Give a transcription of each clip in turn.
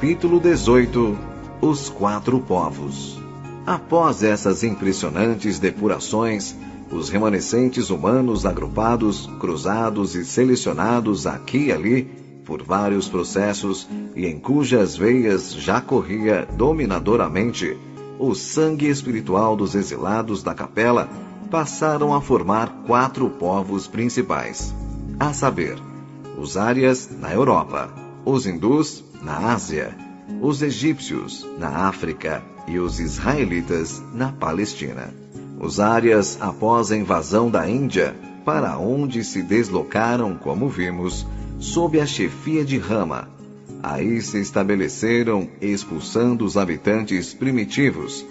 Capítulo 18. Os quatro povos. Após essas impressionantes depurações, os remanescentes humanos agrupados, cruzados e selecionados aqui e ali, por vários processos, e em cujas veias já corria dominadoramente o sangue espiritual dos exilados da capela, passaram a formar quatro povos principais, a saber, os árias na Europa, os hindus na Ásia, os egípcios na África e os israelitas na Palestina. Os árias, após a invasão da Índia, para onde se deslocaram, como vimos, sob a chefia de Rama. Aí se estabeleceram, expulsando os habitantes primitivos,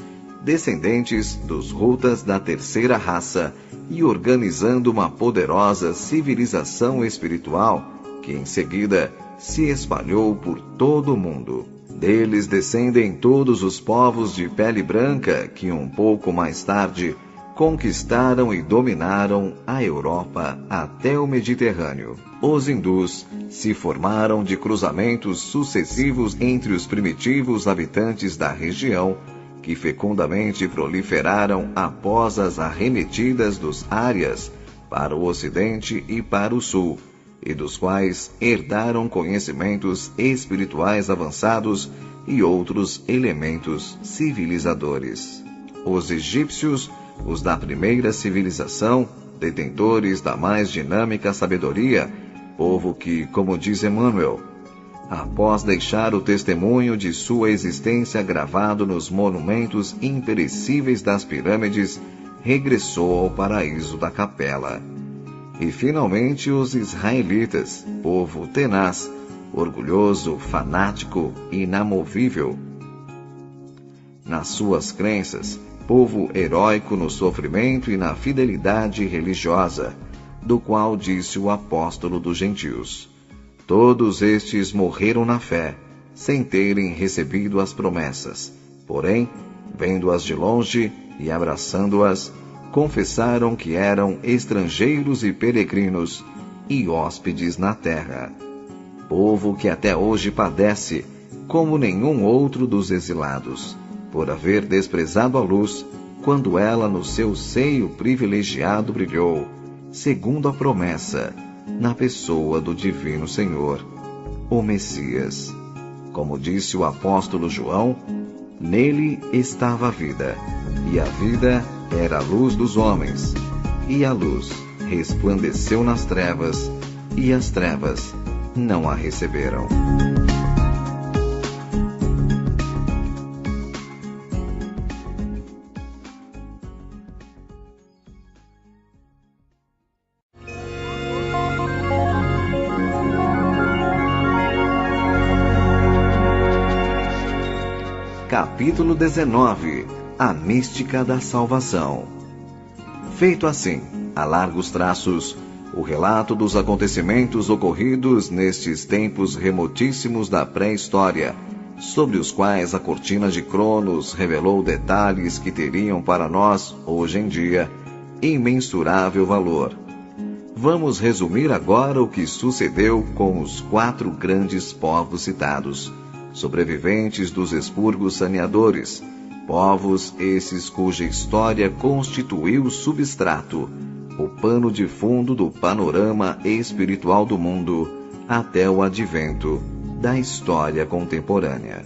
descendentes dos Hutas da terceira raça, e organizando uma poderosa civilização espiritual que, em seguida, se espalhou por todo o mundo. Deles descendem todos os povos de pele branca que, um pouco mais tarde, conquistaram e dominaram a Europa até o Mediterrâneo. Os hindus se formaram de cruzamentos sucessivos entre os primitivos habitantes da região, que fecundamente proliferaram após as arremetidas dos árias para o ocidente e para o sul, e dos quais herdaram conhecimentos espirituais avançados e outros elementos civilizadores. Os egípcios, os da primeira civilização, detentores da mais dinâmica sabedoria, povo que, como diz Emmanuel, após deixar o testemunho de sua existência gravado nos monumentos imperecíveis das pirâmides, regressou ao paraíso da capela. E, finalmente, os israelitas, povo tenaz, orgulhoso, fanático, inamovível nas suas crenças, povo heróico no sofrimento e na fidelidade religiosa, do qual disse o apóstolo dos gentios: todos estes morreram na fé, sem terem recebido as promessas, porém, vendo-as de longe e abraçando-as, confessaram que eram estrangeiros e peregrinos e hóspedes na terra. Povo que até hoje padece, como nenhum outro dos exilados, por haver desprezado a luz, quando ela no seu seio privilegiado brilhou, segundo a promessa, na pessoa do Divino Senhor, o Messias. Como disse o apóstolo João, nele estava a vida, e a vida era a luz dos homens, e a luz resplandeceu nas trevas, e as trevas não a receberam. Capítulo 19. A mística da salvação. Feito assim, a largos traços, o relato dos acontecimentos ocorridos nestes tempos remotíssimos da pré-história, sobre os quais a cortina de Cronos revelou detalhes que teriam para nós, hoje em dia, imensurável valor. Vamos resumir agora o que sucedeu com os quatro grandes povos citados, sobreviventes dos expurgos saneadores, povos esses cuja história constituiu o substrato, o pano de fundo do panorama espiritual do mundo, até o advento da história contemporânea.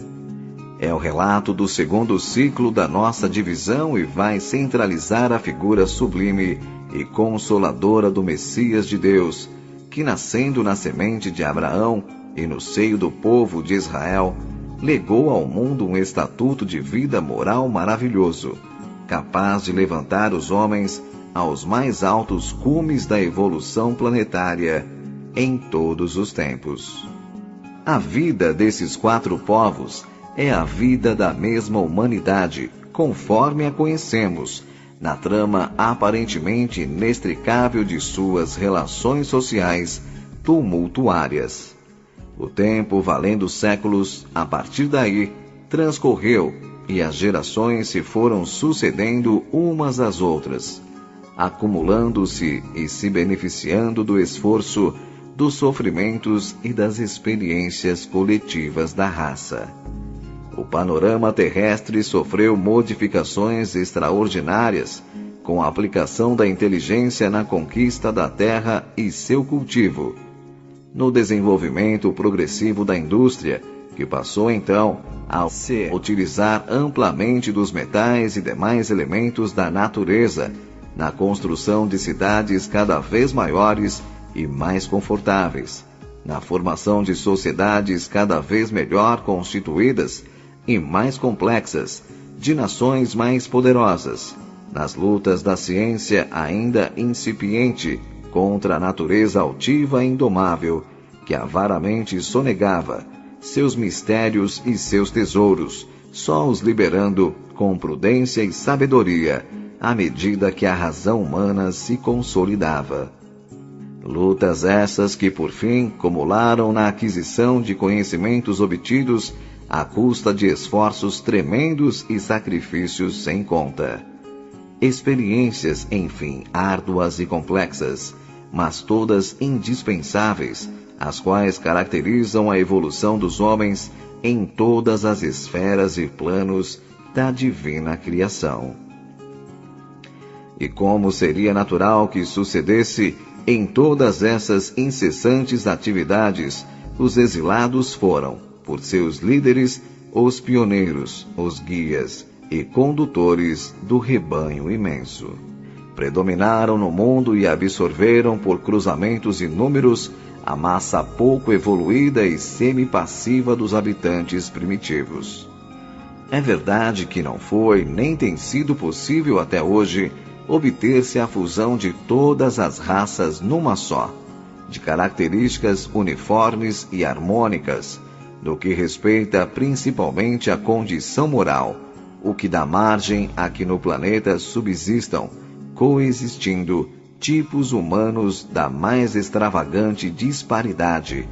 É o relato do segundo ciclo da nossa divisão e vai centralizar a figura sublime e consoladora do Messias de Deus, que, nascendo na semente de Abraão e no seio do povo de Israel, legou ao mundo um estatuto de vida moral maravilhoso, capaz de levantar os homens aos mais altos cumes da evolução planetária em todos os tempos. A vida desses quatro povos é a vida da mesma humanidade, conforme a conhecemos, na trama aparentemente inextricável de suas relações sociais tumultuárias. O tempo, valendo séculos, a partir daí, transcorreu, e as gerações se foram sucedendo umas às outras, acumulando-se e se beneficiando do esforço dos sofrimentos e das experiências coletivas da raça. O panorama terrestre sofreu modificações extraordinárias com a aplicação da inteligência na conquista da terra e seu cultivo, no desenvolvimento progressivo da indústria, que passou então a se utilizar amplamente dos metais e demais elementos da natureza, na construção de cidades cada vez maiores e mais confortáveis, na formação de sociedades cada vez melhor constituídas e mais complexas, de nações mais poderosas, nas lutas da ciência ainda incipiente contra a natureza altiva e indomável, que avaramente sonegava seus mistérios e seus tesouros, só os liberando com prudência e sabedoria, à medida que a razão humana se consolidava. Lutas essas que, por fim, cumularam na aquisição de conhecimentos obtidos à custa de esforços tremendos e sacrifícios sem conta. Experiências, enfim, árduas e complexas, mas todas indispensáveis, as quais caracterizam a evolução dos homens em todas as esferas e planos da divina criação. E como seria natural que sucedesse em todas essas incessantes atividades, os exilados foram, por seus líderes, os pioneiros, os guias e condutores do rebanho imenso. Predominaram no mundo e absorveram por cruzamentos inúmeros a massa pouco evoluída e semi-passiva dos habitantes primitivos. É verdade que não foi, nem tem sido possível até hoje, obter-se a fusão de todas as raças numa só, de características uniformes e harmônicas, no que respeita principalmente à condição moral, o que dá margem a que no planeta subsistam, coexistindo, tipos humanos da mais extravagante disparidade,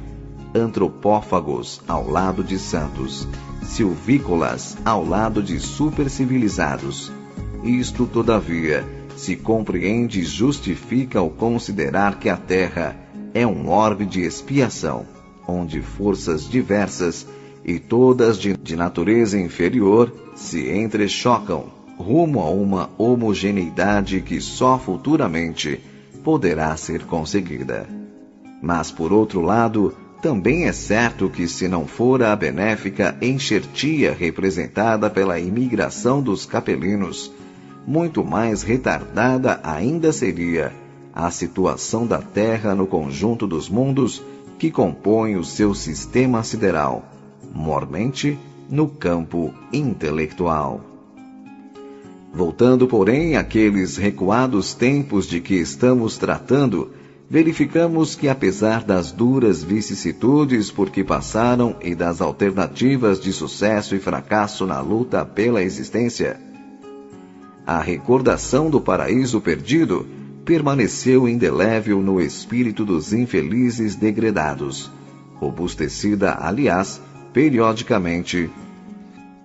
antropófagos ao lado de santos, silvícolas ao lado de supercivilizados. Isto, todavia, se compreende e justifica ao considerar que a Terra é um orbe de expiação, onde forças diversas e todas de natureza inferior se entrechocam rumo a uma homogeneidade que só futuramente poderá ser conseguida. Mas, por outro lado, também é certo que, se não fora a benéfica enxertia representada pela imigração dos capelinos, muito mais retardada ainda seria a situação da Terra no conjunto dos mundos que compõem o seu sistema sideral, mormente no campo intelectual. Voltando, porém, àqueles recuados tempos de que estamos tratando, verificamos que, apesar das duras vicissitudes por que passaram e das alternativas de sucesso e fracasso na luta pela existência, a recordação do paraíso perdido permaneceu indelével no espírito dos infelizes degredados, robustecida, aliás, periodicamente,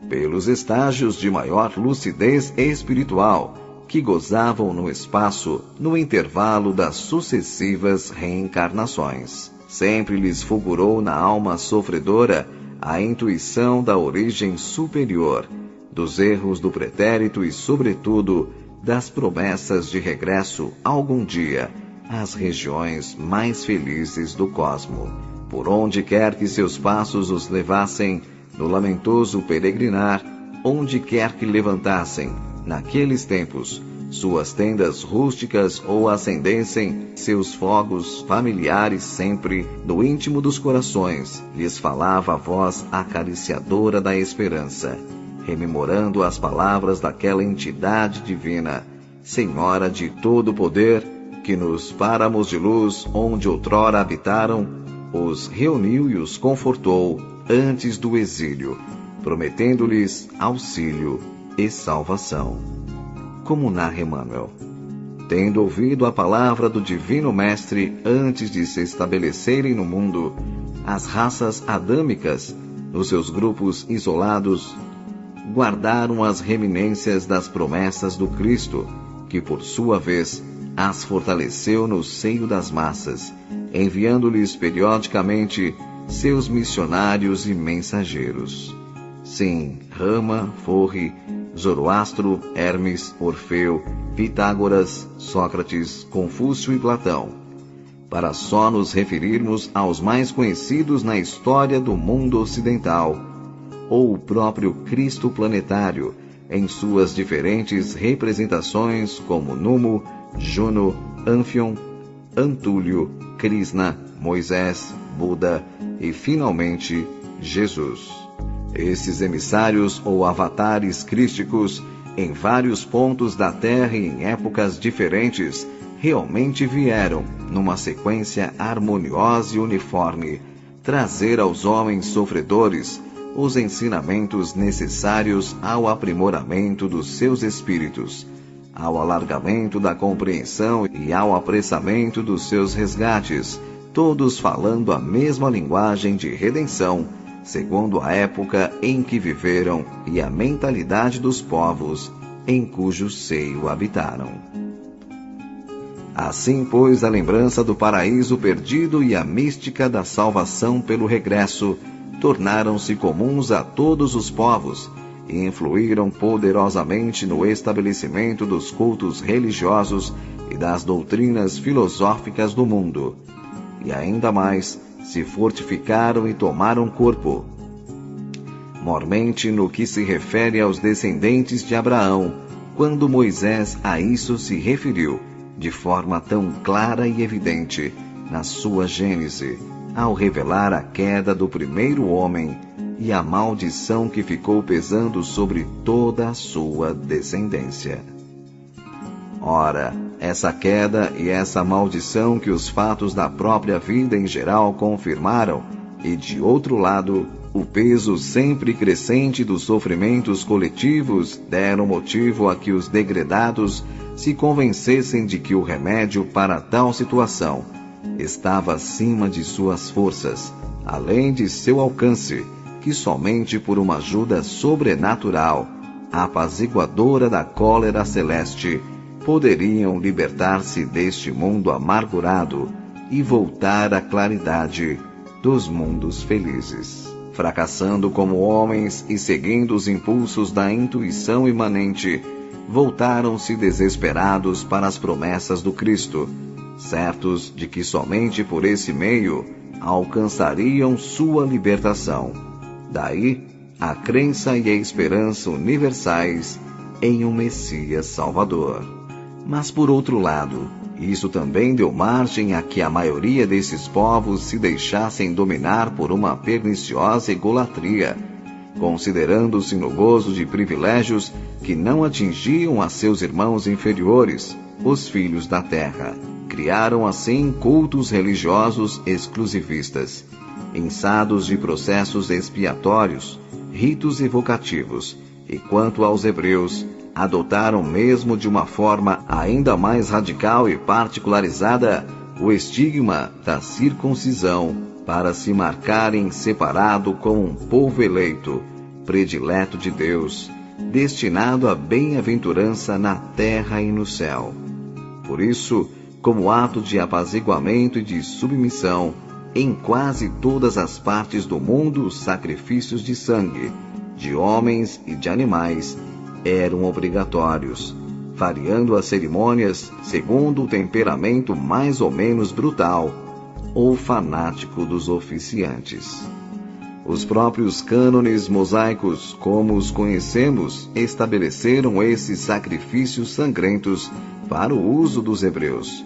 pelos estágios de maior lucidez espiritual que gozavam no espaço, no intervalo das sucessivas reencarnações. Sempre lhes fulgurou na alma sofredora a intuição da origem superior, dos erros do pretérito e, sobretudo, das promessas de regresso algum dia às regiões mais felizes do cosmo, por onde quer que seus passos os levassem, no lamentoso peregrinar, onde quer que levantassem, naqueles tempos, suas tendas rústicas ou acendessem seus fogos familiares, sempre, no íntimo dos corações, lhes falava a voz acariciadora da esperança, rememorando as palavras daquela entidade divina, Senhora de todo o poder, que nos páramos de luz onde outrora habitaram, os reuniu e os confortou antes do exílio, prometendo-lhes auxílio e salvação. Como narra Emmanuel, tendo ouvido a palavra do Divino Mestre antes de se estabelecerem no mundo, as raças adâmicas, nos seus grupos isolados, guardaram as reminências das promessas do Cristo, que por sua vez as fortaleceu no seio das massas, enviando-lhes periodicamente seus missionários e mensageiros. Sim, Rama, Forre, Zoroastro, Hermes, Orfeu, Pitágoras, Sócrates, Confúcio e Platão, para só nos referirmos aos mais conhecidos na história do mundo ocidental, ou o próprio Cristo planetário, em suas diferentes representações como Numo, Juno, Ânfion, Antúlio, Krishna, Moisés, Buda e, finalmente, Jesus. Esses emissários ou avatares crísticos, em vários pontos da Terra e em épocas diferentes, realmente vieram, numa sequência harmoniosa e uniforme, trazer aos homens sofredores os ensinamentos necessários ao aprimoramento dos seus espíritos, ao alargamento da compreensão e ao apressamento dos seus resgates, todos falando a mesma linguagem de redenção, segundo a época em que viveram e a mentalidade dos povos em cujo seio habitaram. Assim, pois, a lembrança do paraíso perdido e a mística da salvação pelo regresso tornaram-se comuns a todos os povos e influíram poderosamente no estabelecimento dos cultos religiosos e das doutrinas filosóficas do mundo. E ainda mais, se fortificaram e tomaram corpo. Mormente no que se refere aos descendentes de Abraão, quando Moisés a isso se referiu, de forma tão clara e evidente, na sua Gênese, ao revelar a queda do primeiro homem e a maldição que ficou pesando sobre toda a sua descendência. Ora, essa queda e essa maldição que os fatos da própria vida em geral confirmaram, e de outro lado, o peso sempre crescente dos sofrimentos coletivos deram motivo a que os degredados se convencessem de que o remédio para tal situação estava acima de suas forças, além de seu alcance, que somente por uma ajuda sobrenatural, apaziguadora da cólera celeste, poderiam libertar-se deste mundo amargurado e voltar à claridade dos mundos felizes. Fracassando como homens e seguindo os impulsos da intuição imanente, voltaram-se desesperados para as promessas do Cristo, certos de que somente por esse meio alcançariam sua libertação. Daí a crença e a esperança universais em um Messias Salvador. Mas por outro lado, isso também deu margem a que a maioria desses povos se deixassem dominar por uma perniciosa egolatria, considerando-se no gozo de privilégios que não atingiam a seus irmãos inferiores, os filhos da terra. Criaram assim cultos religiosos exclusivistas, inçados de processos expiatórios, ritos evocativos, e quanto aos hebreus, adotaram mesmo de uma forma ainda mais radical e particularizada o estigma da circuncisão para se marcarem separado como um povo eleito, predileto de Deus, destinado à bem-aventurança na terra e no céu. Por isso, como ato de apaziguamento e de submissão, em quase todas as partes do mundo, os sacrifícios de sangue, de homens e de animais, eram obrigatórios, variando as cerimônias segundo o temperamento mais ou menos brutal ou fanático dos oficiantes. Os próprios cânones mosaicos, como os conhecemos, estabeleceram esses sacrifícios sangrentos para o uso dos hebreus.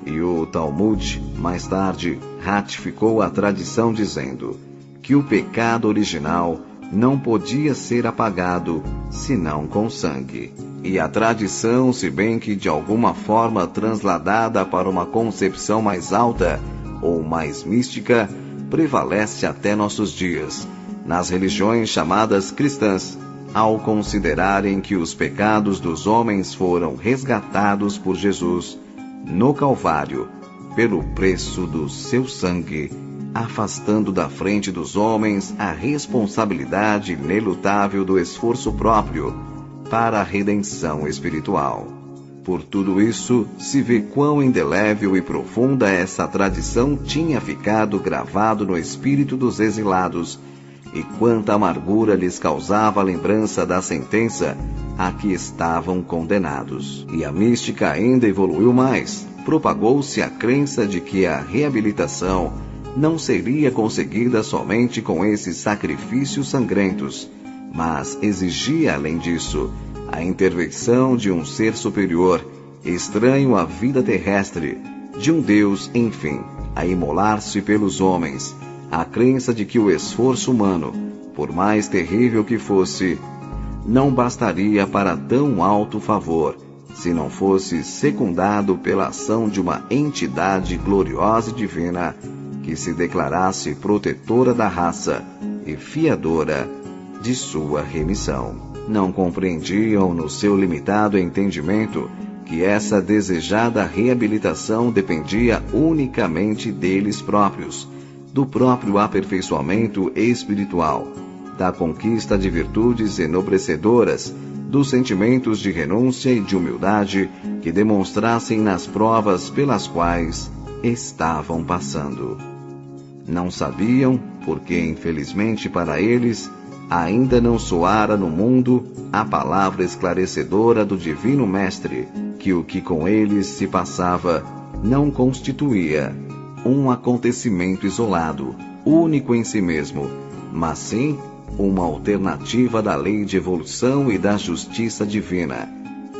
E o Talmud, mais tarde, ratificou a tradição dizendo que o pecado original não podia ser apagado senão com sangue. E a tradição, se bem que de alguma forma transladada para uma concepção mais alta ou mais mística, prevalece até nossos dias, nas religiões chamadas cristãs, ao considerarem que os pecados dos homens foram resgatados por Jesus no Calvário, pelo preço do seu sangue, afastando da frente dos homens a responsabilidade inelutável do esforço próprio para a redenção espiritual. Por tudo isso, se vê quão indelével e profunda essa tradição tinha ficado gravado no espírito dos exilados, e quanta amargura lhes causava a lembrança da sentença a que estavam condenados. E a mística ainda evoluiu mais. Propagou-se a crença de que a reabilitação não seria conseguida somente com esses sacrifícios sangrentos, mas exigia, além disso, a intervenção de um ser superior, estranho à vida terrestre, de um Deus, enfim, a imolar-se pelos homens. A crença de que o esforço humano, por mais terrível que fosse, não bastaria para tão alto favor, se não fosse secundado pela ação de uma entidade gloriosa e divina, que se declarasse protetora da raça e fiadora de sua remissão. Não compreendiam no seu limitado entendimento que essa desejada reabilitação dependia unicamente deles próprios, do próprio aperfeiçoamento espiritual, da conquista de virtudes enobrecedoras, dos sentimentos de renúncia e de humildade que demonstrassem nas provas pelas quais estavam passando. Não sabiam, porque infelizmente para eles, ainda não soara no mundo a palavra esclarecedora do Divino Mestre, que o que com eles se passava não constituía um acontecimento isolado, único em si mesmo, mas sim uma alternativa da lei de evolução e da justiça divina,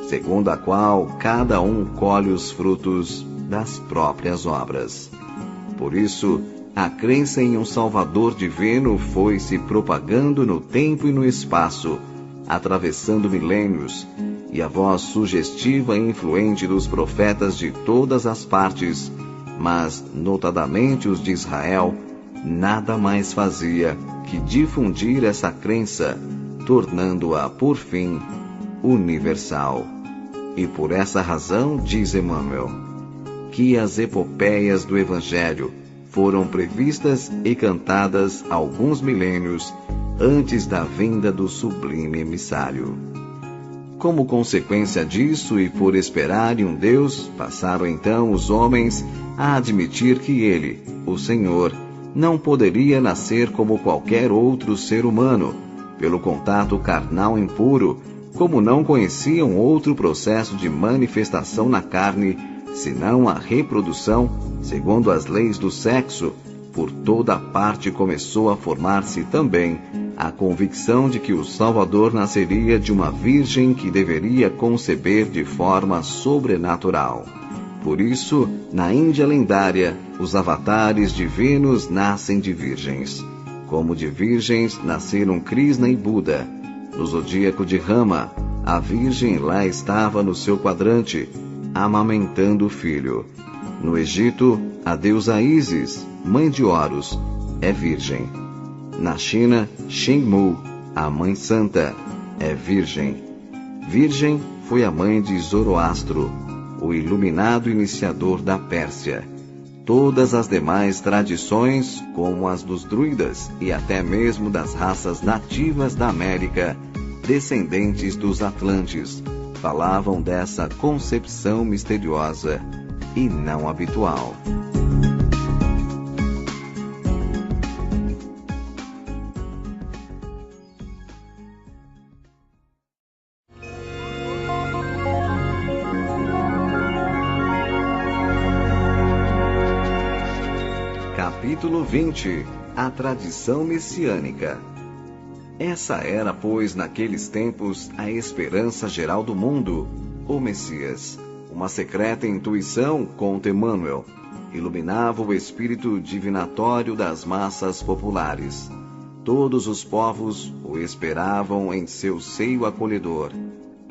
segundo a qual cada um colhe os frutos das próprias obras. Por isso, a crença em um Salvador divino foi se propagando no tempo e no espaço, atravessando milênios, e a voz sugestiva e influente dos profetas de todas as partes, mas notadamente os de Israel, nada mais fazia que difundir essa crença, tornando-a, por fim, universal. E por essa razão, diz Emmanuel, que as epopeias do Evangelho foram previstas e cantadas alguns milênios antes da vinda do sublime emissário. Como consequência disso, e por esperarem um Deus, passaram então os homens a admitir que ele, o Senhor, não poderia nascer como qualquer outro ser humano, pelo contato carnal impuro, como não conheciam outro processo de manifestação na carne, senão a reprodução, segundo as leis do sexo. Por toda parte começou a formar-se também a convicção de que o Salvador nasceria de uma virgem que deveria conceber de forma sobrenatural. Por isso, na Índia lendária, os avatares divinos nascem de virgens. Como de virgens nasceram Krishna e Buda. No zodíaco de Rama, a virgem lá estava no seu quadrante, amamentando o filho. No Egito, a deusa Ísis, mãe de Horus, é virgem. Na China, Shengmu, a mãe santa, é virgem. Virgem foi a mãe de Zoroastro, o iluminado iniciador da Pérsia. Todas as demais tradições, como as dos druidas e até mesmo das raças nativas da América, descendentes dos Atlantes, falavam dessa concepção misteriosa e não habitual. Capítulo 20. A tradição messiânica. Essa era, pois, naqueles tempos, a esperança geral do mundo, o Messias. Uma secreta intuição, conta Emmanuel, iluminava o espírito divinatório das massas populares. Todos os povos o esperavam em seu seio acolhedor.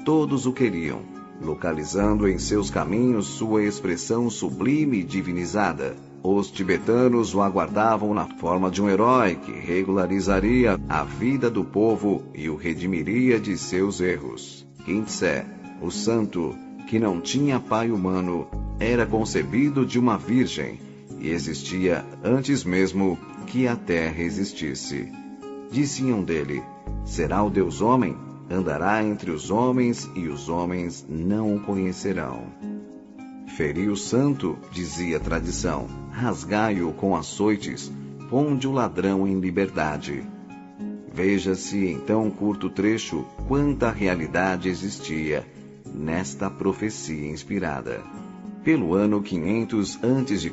Todos o queriam, localizando em seus caminhos sua expressão sublime e divinizada. Os tibetanos o aguardavam na forma de um herói que regularizaria a vida do povo e o redimiria de seus erros. Khyentse, o santo, que não tinha pai humano, era concebido de uma virgem e existia antes mesmo que a terra existisse. Diziam dele: será o Deus homem? andará entre os homens e os homens não o conhecerão. Feri o santo, dizia a tradição, rasgai-o com açoites, ponde o ladrão em liberdade. Veja-se em tão curto trecho quanta realidade existia nesta profecia inspirada. Pelo ano 500 a.C.,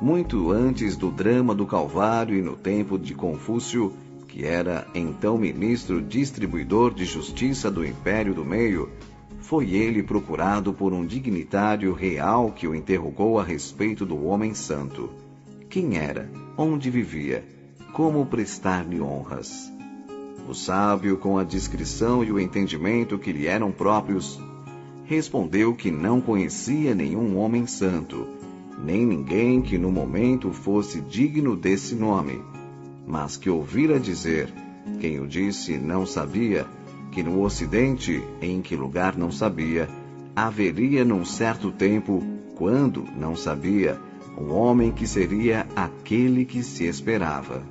muito antes do drama do Calvário e no tempo de Confúcio, que era então ministro distribuidor de justiça do Império do Meio, foi ele procurado por um dignitário real que o interrogou a respeito do homem santo. Quem era? Onde vivia? Como prestar-lhe honras? O sábio, com a discrição e o entendimento que lhe eram próprios, respondeu que não conhecia nenhum homem santo, nem ninguém que no momento fosse digno desse nome, mas que ouvira dizer, quem o disse não sabia, que no Ocidente, em que lugar não sabia, haveria num certo tempo, quando não sabia, um homem que seria aquele que se esperava.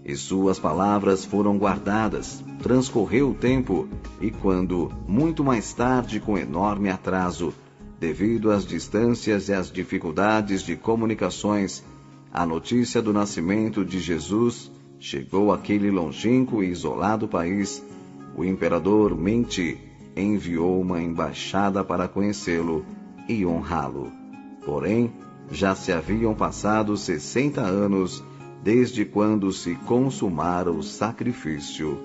E suas palavras foram guardadas, transcorreu o tempo, e quando, muito mais tarde, com enorme atraso, devido às distâncias e às dificuldades de comunicações, a notícia do nascimento de Jesus chegou àquele longínquo e isolado país, o imperador Menti enviou uma embaixada para conhecê-lo e honrá-lo. Porém, já se haviam passado 60 anos desde quando se consumara o sacrifício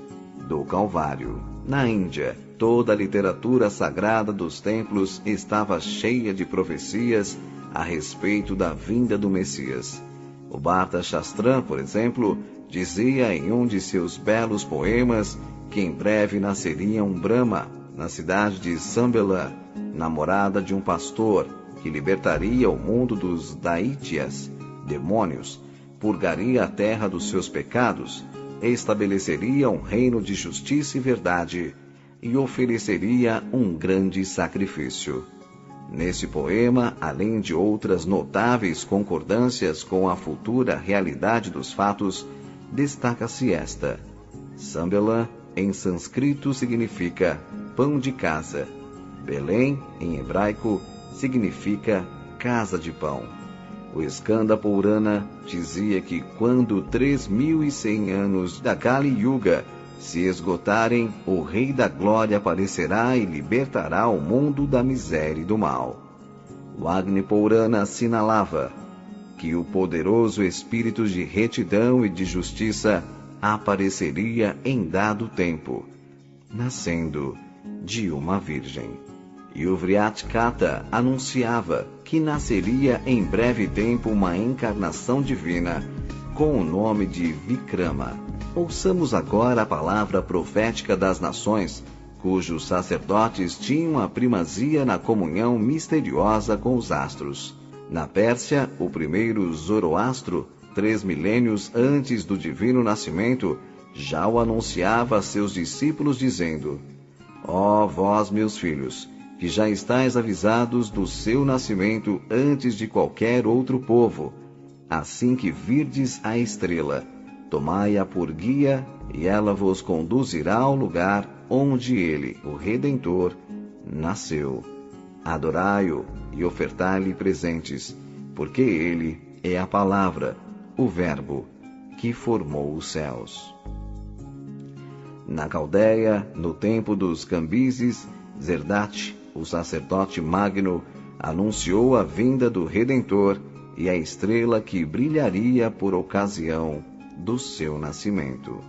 do Calvário. Na Índia, toda a literatura sagrada dos templos estava cheia de profecias a respeito da vinda do Messias. O Bharata Shastram, por exemplo, dizia em um de seus belos poemas que em breve nasceria um Brahma na cidade de Sambela, namorada de um pastor, que libertaria o mundo dos Daityas, demônios, purgaria a terra dos seus pecados, estabeleceria um reino de justiça e verdade e ofereceria um grande sacrifício. Nesse poema, além de outras notáveis concordâncias com a futura realidade dos fatos, destaca-se esta. Sambela, em sânscrito, significa pão de casa. Belém, em hebraico, significa casa de pão. O Skanda Purana dizia que quando 3.100 anos da Kali Yuga se esgotarem, o Rei da Glória aparecerá e libertará o mundo da miséria e do mal. O Agni Purana assinalava que o poderoso espírito de retidão e de justiça apareceria em dado tempo, nascendo de uma virgem. E o Vriatkata anunciava que nasceria em breve tempo uma encarnação divina com o nome de Vikrama. Ouçamos agora a palavra profética das nações, cujos sacerdotes tinham a primazia na comunhão misteriosa com os astros. Na Pérsia, o primeiro Zoroastro, 3 milênios antes do divino nascimento, já o anunciava a seus discípulos dizendo: Ó vós, meus filhos, que já estáis avisados do seu nascimento antes de qualquer outro povo, assim que virdes a estrela, tomai-a por guia, e ela vos conduzirá ao lugar onde ele, o Redentor, nasceu. Adorai-o e ofertai-lhe presentes, porque ele é a palavra, o Verbo, que formou os céus. Na Caldeia, no tempo dos Cambises, Zerdate, o sacerdote magno, anunciou a vinda do Redentor e a estrela que brilharia por ocasião do seu nascimento.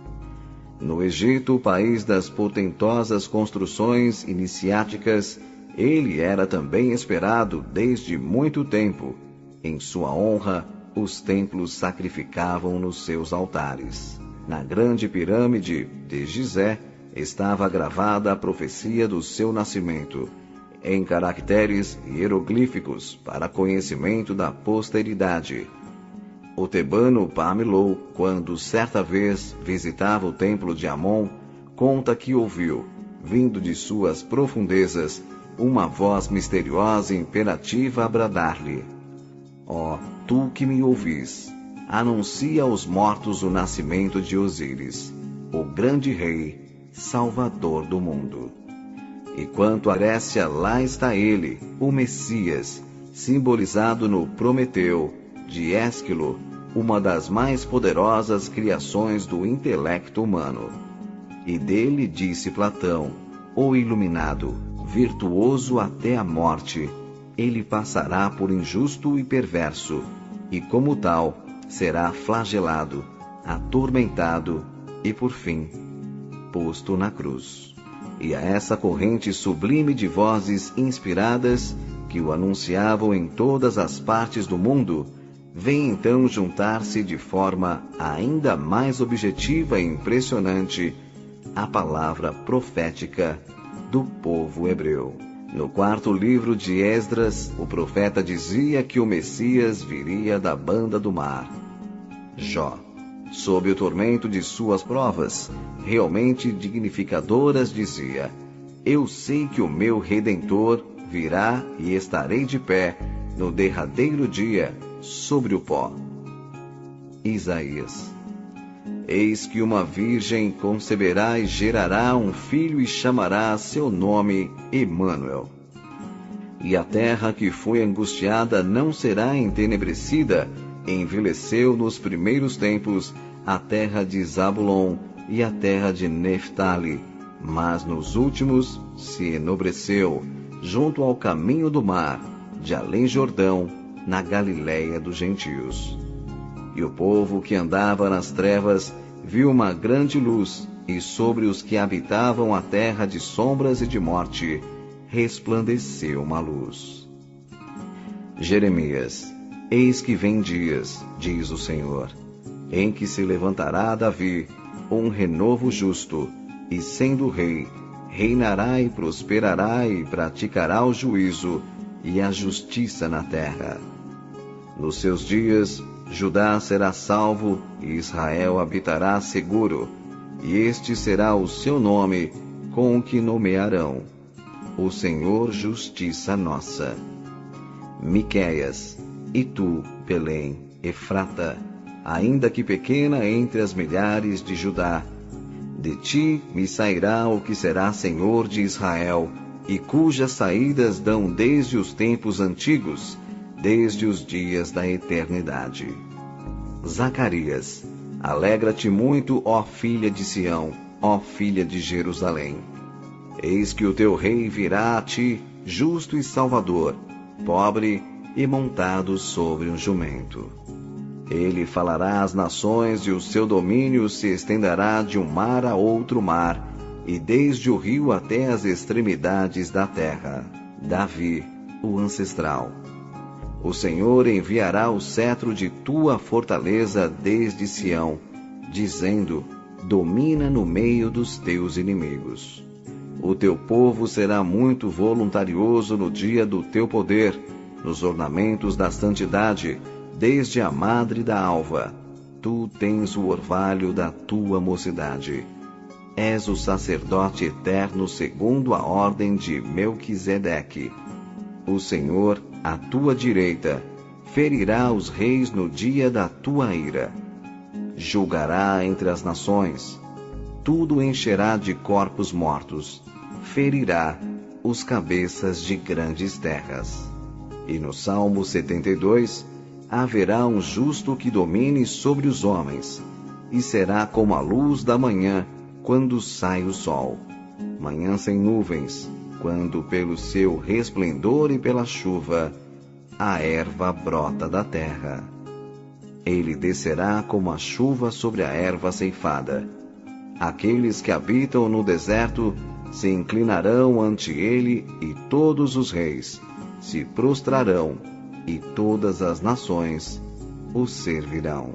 No Egito, o país das portentosas construções iniciáticas, ele era também esperado desde muito tempo. Em sua honra, os templos sacrificavam nos seus altares. Na grande pirâmide de Gizé estava gravada a profecia do seu nascimento, em caracteres hieroglíficos para conhecimento da posteridade. O tebano Pamilou, quando certa vez visitava o templo de Amon, conta que ouviu, vindo de suas profundezas, uma voz misteriosa e imperativa a bradar-lhe: Ó, tu que me ouvis, anuncia aos mortos o nascimento de Osíris, o grande rei Salvador do mundo. E quanto à Grécia, lá está ele, o Messias, simbolizado no Prometeu, de Ésquilo, uma das mais poderosas criações do intelecto humano. E dele disse Platão, o iluminado, virtuoso até a morte, ele passará por injusto e perverso, e como tal, será flagelado, atormentado e, por fim, posto na cruz. E a essa corrente sublime de vozes inspiradas que o anunciavam em todas as partes do mundo, vem então juntar-se de forma ainda mais objetiva e impressionante a palavra profética do povo hebreu. No quarto livro de Esdras, o profeta dizia que o Messias viria da banda do mar. Jó, sob o tormento de suas provas, realmente dignificadoras, dizia: eu sei que o meu Redentor virá e estarei de pé no derradeiro dia sobre o pó. Isaías: eis que uma virgem conceberá e gerará um filho e chamará seu nome Emanuel. E a terra que foi angustiada não será entenebrecida, envelheceu nos primeiros tempos a terra de Zabulon e a terra de Neftali, mas nos últimos se enobreceu, junto ao caminho do mar, de além Jordão, na Galiléia dos gentios. E o povo que andava nas trevas viu uma grande luz, e sobre os que habitavam a terra de sombras e de morte, resplandeceu uma luz. Jeremias: eis que vem dias, diz o Senhor, em que se levantará Davi, um renovo justo, e sendo rei, reinará e prosperará e praticará o juízo e a justiça na terra. Nos seus dias, Judá será salvo e Israel habitará seguro, e este será o seu nome com o que nomearão: o Senhor Justiça Nossa. Miqueias: e tu, Belém, Efrata, ainda que pequena entre as milhares de Judá, de ti me sairá o que será Senhor de Israel, e cujas saídas dão desde os tempos antigos, desde os dias da eternidade. Zacarias: alegra-te muito, ó filha de Sião, ó filha de Jerusalém. Eis que o teu rei virá a ti, justo e salvador, pobre e montado sobre um jumento. Ele falará às nações e o seu domínio se estenderá de um mar a outro mar, e desde o rio até as extremidades da terra. Davi, o ancestral. O Senhor enviará o cetro de tua fortaleza desde Sião, dizendo: domina no meio dos teus inimigos. O teu povo será muito voluntarioso no dia do teu poder, nos ornamentos da santidade, desde a madre da alva. Tu tens o orvalho da tua mocidade. És o sacerdote eterno segundo a ordem de Melquisedeque. O Senhor, à tua direita, ferirá os reis no dia da tua ira. Julgará entre as nações. Tudo encherá de corpos mortos. Ferirá os cabeças de grandes terras. E no Salmo 72, haverá um justo que domine sobre os homens, e será como a luz da manhã, quando sai o sol, manhã sem nuvens, quando pelo seu resplendor e pela chuva a erva brota da terra. Ele descerá como a chuva sobre a erva ceifada. Aqueles que habitam no deserto se inclinarão ante ele, e todos os reis se prostrarão, e todas as nações o servirão.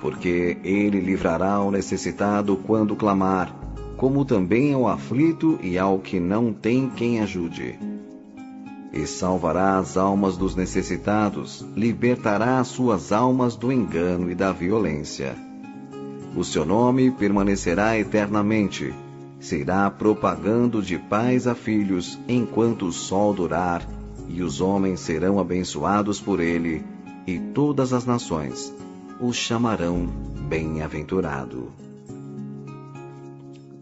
Porque ele livrará o necessitado quando clamar, como também ao aflito e ao que não tem quem ajude. E salvará as almas dos necessitados, libertará as suas almas do engano e da violência. O seu nome permanecerá eternamente, se irá propagando de pais a filhos, enquanto o sol durar, e os homens serão abençoados por ele, e todas as nações o chamarão bem-aventurado.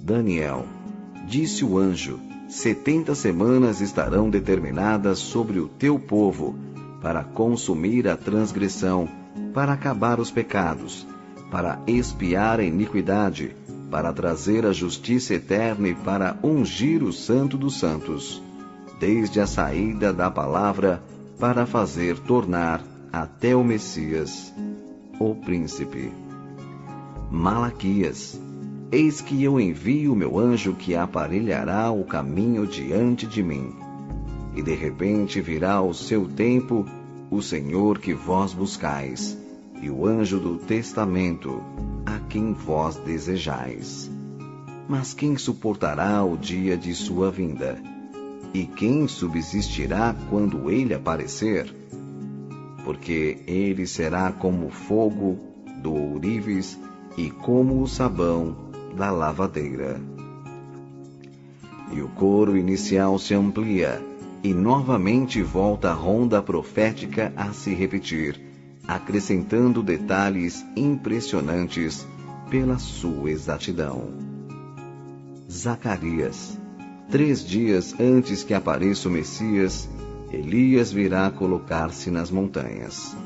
Daniel, disse o anjo: 70 semanas estarão determinadas sobre o teu povo, para consumir a transgressão, para acabar os pecados, para expiar a iniquidade, para trazer a justiça eterna e para ungir o Santo dos Santos, desde a saída da palavra, para fazer tornar até o Messias, o príncipe. Malaquias, eis que eu envio o meu anjo que aparelhará o caminho diante de mim. E de repente virá o seu tempo, o Senhor que vós buscais, e o anjo do testamento, a quem vós desejais. Mas quem suportará o dia de sua vinda? E quem subsistirá quando ele aparecer? Porque ele será como o fogo do ourives e como o sabão da lavadeira. E o coro inicial se amplia, e novamente volta a ronda profética a se repetir, acrescentando detalhes impressionantes pela sua exatidão. Zacarias, 3 dias antes que apareça o Messias, Elias virá colocar-se nas montanhas.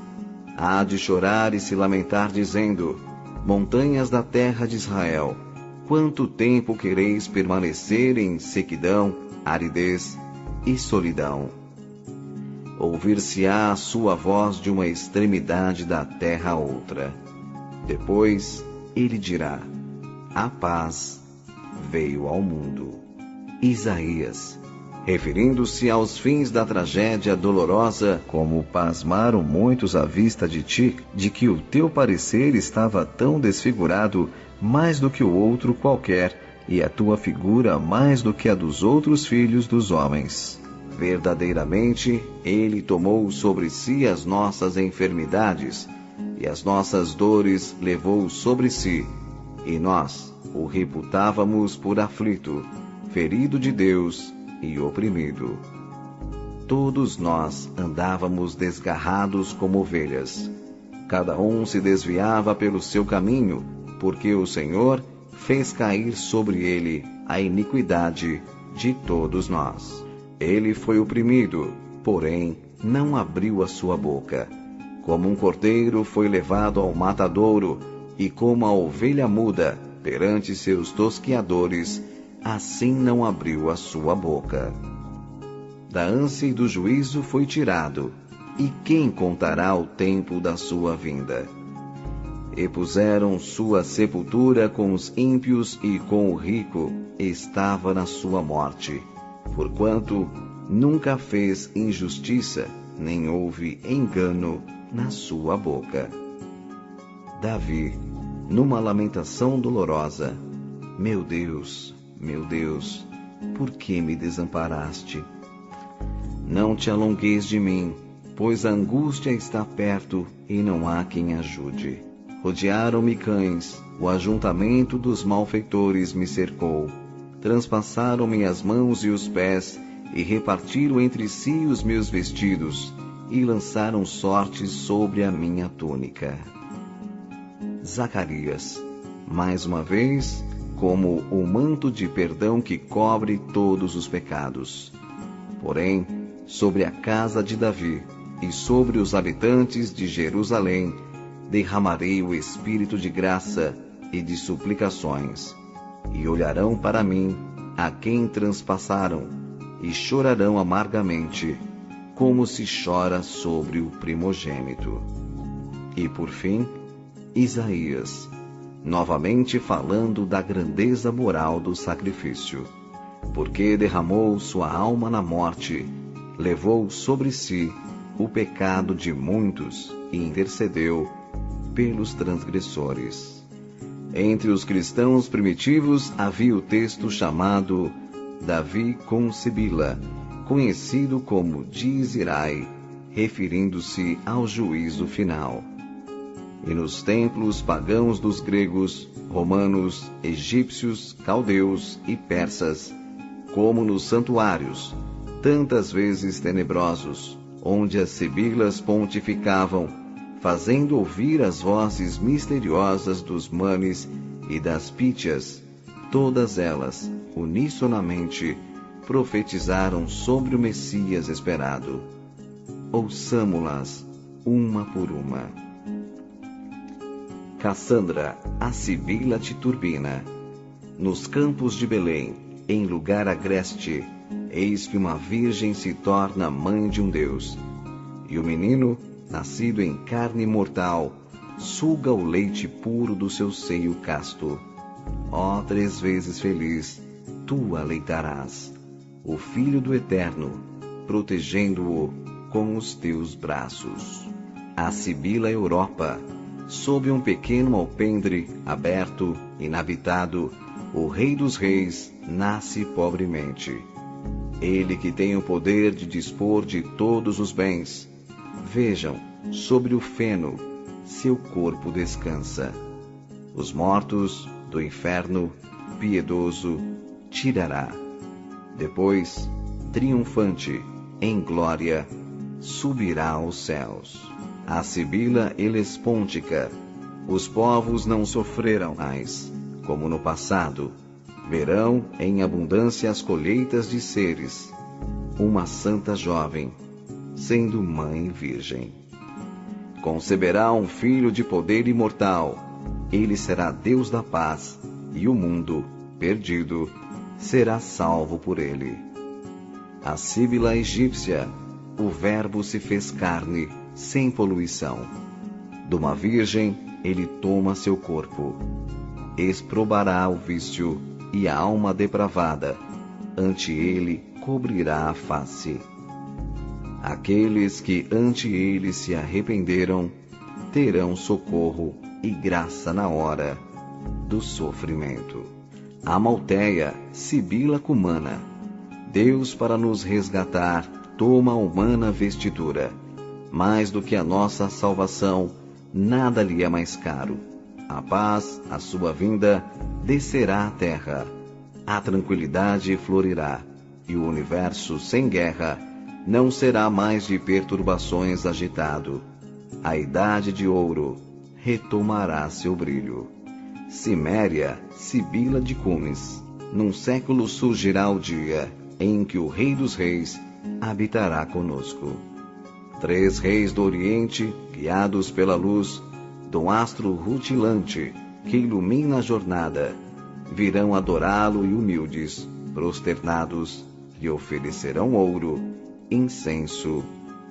Há de chorar e se lamentar, dizendo: montanhas da terra de Israel, quanto tempo quereis permanecer em sequidão, aridez e solidão? Ouvir-se-á a sua voz de uma extremidade da terra a outra. Depois ele dirá: a paz veio ao mundo. Isaías, referindo-se aos fins da tragédia dolorosa, como pasmaram muitos à vista de ti, de que o teu parecer estava tão desfigurado, mais do que o outro qualquer, e a tua figura mais do que a dos outros filhos dos homens. Verdadeiramente, ele tomou sobre si as nossas enfermidades, e as nossas dores levou sobre si, e nós o reputávamos por aflito, ferido de Deus e oprimido. Todos nós andávamos desgarrados como ovelhas. Cada um se desviava pelo seu caminho, porque o Senhor fez cair sobre ele a iniquidade de todos nós. Ele foi oprimido, porém não abriu a sua boca. Como um cordeiro foi levado ao matadouro, e como a ovelha muda perante seus tosqueadores, assim não abriu a sua boca. Da ânsia e do juízo foi tirado, e quem contará o tempo da sua vinda? E puseram sua sepultura com os ímpios, e com o rico estava na sua morte, porquanto nunca fez injustiça, nem houve engano na sua boca. Davi, numa lamentação dolorosa: meu Deus, por que me desamparaste? Não te alongueis de mim, pois a angústia está perto e não há quem ajude. Rodearam-me cães, o ajuntamento dos malfeitores me cercou. Transpassaram-me as mãos e os pés, e repartiram entre si os meus vestidos, e lançaram sortes sobre a minha túnica. Zacarias, mais uma vez, como o manto de perdão que cobre todos os pecados. Porém, sobre a casa de Davi e sobre os habitantes de Jerusalém, derramarei o espírito de graça e de suplicações, e olharão para mim a quem transpassaram, e chorarão amargamente, como se chora sobre o primogênito. E por fim, Isaías, novamente falando da grandeza moral do sacrifício. Porque derramou sua alma na morte, levou sobre si o pecado de muitos e intercedeu pelos transgressores. Entre os cristãos primitivos havia o texto chamado Davi com Sibila, conhecido como Dies Irae, referindo-se ao juízo final. E nos templos pagãos dos gregos, romanos, egípcios, caldeus e persas, como nos santuários, tantas vezes tenebrosos, onde as sibilas pontificavam, fazendo ouvir as vozes misteriosas dos manes e das pítias, Todas elas, unisonamente, profetizaram sobre o Messias esperado. Ouçamo-las, uma por uma. Cassandra, a Sibila te turbina. Nos campos de Belém, em lugar agreste, eis que uma virgem se torna mãe de um Deus. E o menino, nascido em carne mortal, suga o leite puro do seu seio casto. Ó 3 vezes feliz, tu aleitarás o Filho do Eterno, protegendo-o com os teus braços. A Sibila Europa, sob um pequeno alpendre aberto, inabitado, o Rei dos Reis nasce pobremente. Ele que tem o poder de dispor de todos os bens. Vejam, sobre o feno, seu corpo descansa. Os mortos do inferno, piedoso, tirará. Depois, triunfante, em glória, subirá aos céus. A Sibila Helespôntica, os povos não sofreram mais, como no passado. Verão em abundância as colheitas de seres. Uma santa jovem, sendo mãe virgem. Conceberá um filho de poder imortal. Ele será Deus da paz, e o mundo, perdido, será salvo por ele. A Sibila egípcia, o Verbo se fez carne, sem poluição. De uma virgem, ele toma seu corpo. Exprobará o vício e a alma depravada, ante ele cobrirá a face. Aqueles que ante ele se arrependeram, terão socorro e graça na hora do sofrimento. A Malteia, Sibila Cumana, Deus para nos resgatar, toma a humana vestidura. Mais do que a nossa salvação, nada lhe é mais caro. A paz, a sua vinda, descerá à terra. A tranquilidade florirá, e o universo sem guerra não será mais de perturbações agitado. A idade de ouro retomará seu brilho. Ciméria, Sibila de Cumes, num século surgirá o dia em que o Rei dos Reis habitará conosco. 3 reis do Oriente, guiados pela luz do astro rutilante que ilumina a jornada, virão adorá-lo e humildes, prosternados, lhe oferecerão ouro, incenso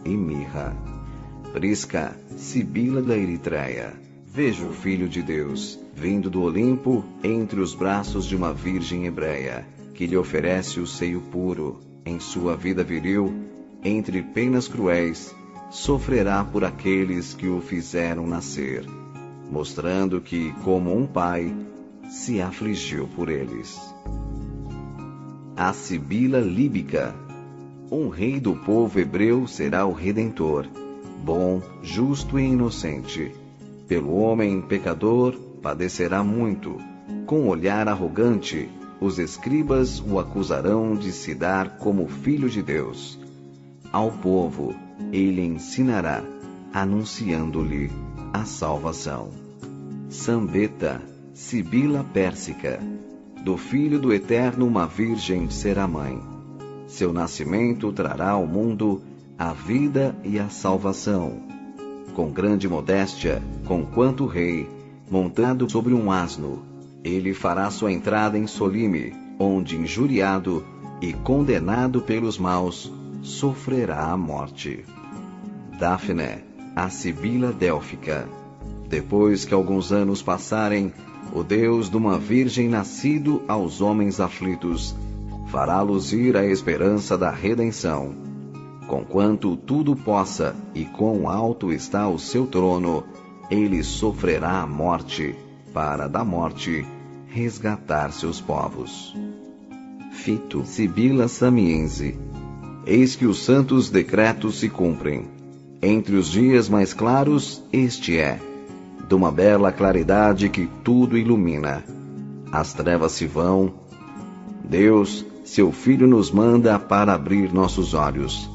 e mirra. Prisca, Sibila da Eritreia, veja o Filho de Deus, vindo do Olimpo, entre os braços de uma virgem hebreia, que lhe oferece o seio puro, em sua vida viril, entre penas cruéis, sofrerá por aqueles que o fizeram nascer, mostrando que, como um pai, se afligiu por eles. A Sibila Líbica, um rei do povo hebreu será o Redentor, bom, justo e inocente. Pelo homem pecador padecerá muito. Com olhar arrogante, os escribas o acusarão de se dar como filho de Deus. Ao povo, ele ensinará, anunciando-lhe a salvação. Sambeta, Sibila Pérsica, do Filho do Eterno uma virgem será mãe. Seu nascimento trará ao mundo a vida e a salvação. Com grande modéstia, conquanto rei, montado sobre um asno, ele fará sua entrada em Solime, onde injuriado e condenado pelos maus, sofrerá a morte. Dáfne, a Sibila Délfica. Depois que alguns anos passarem, o Deus de uma virgem nascido aos homens aflitos fará luzir a esperança da redenção. Conquanto tudo possa e quão alto está o seu trono, ele sofrerá a morte, para da morte resgatar seus povos. Fito, Sibila Samiense. Eis que os santos decretos se cumprem. Entre os dias mais claros, este é, de uma bela claridade que tudo ilumina. As trevas se vão. Deus, seu Filho, nos manda para abrir nossos olhos.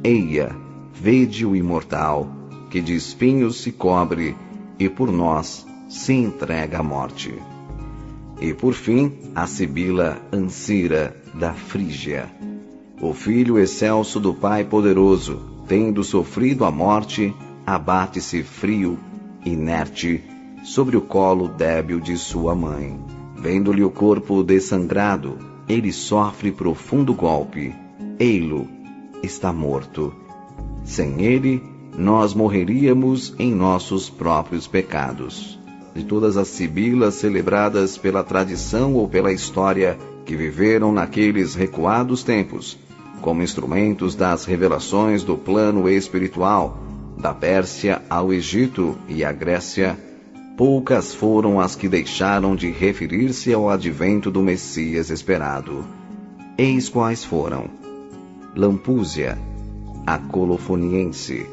Eia, vede o imortal, que de espinhos se cobre, e por nós se entrega à morte. e por fim a Sibila Ancira da Frígia. O filho excelso do Pai poderoso, tendo sofrido a morte, abate-se frio, inerte, sobre o colo débil de sua mãe. Vendo-lhe o corpo dessangrado, ele sofre profundo golpe. Ei-lo, está morto. Sem ele, nós morreríamos em nossos próprios pecados. De todas as sibilas celebradas pela tradição ou pela história que viveram naqueles recuados tempos, como instrumentos das revelações do plano espiritual, da Pérsia ao Egito e à Grécia, poucas foram as que deixaram de referir-se ao advento do Messias esperado. Eis quais foram: Lampúzia, a Colofoniense,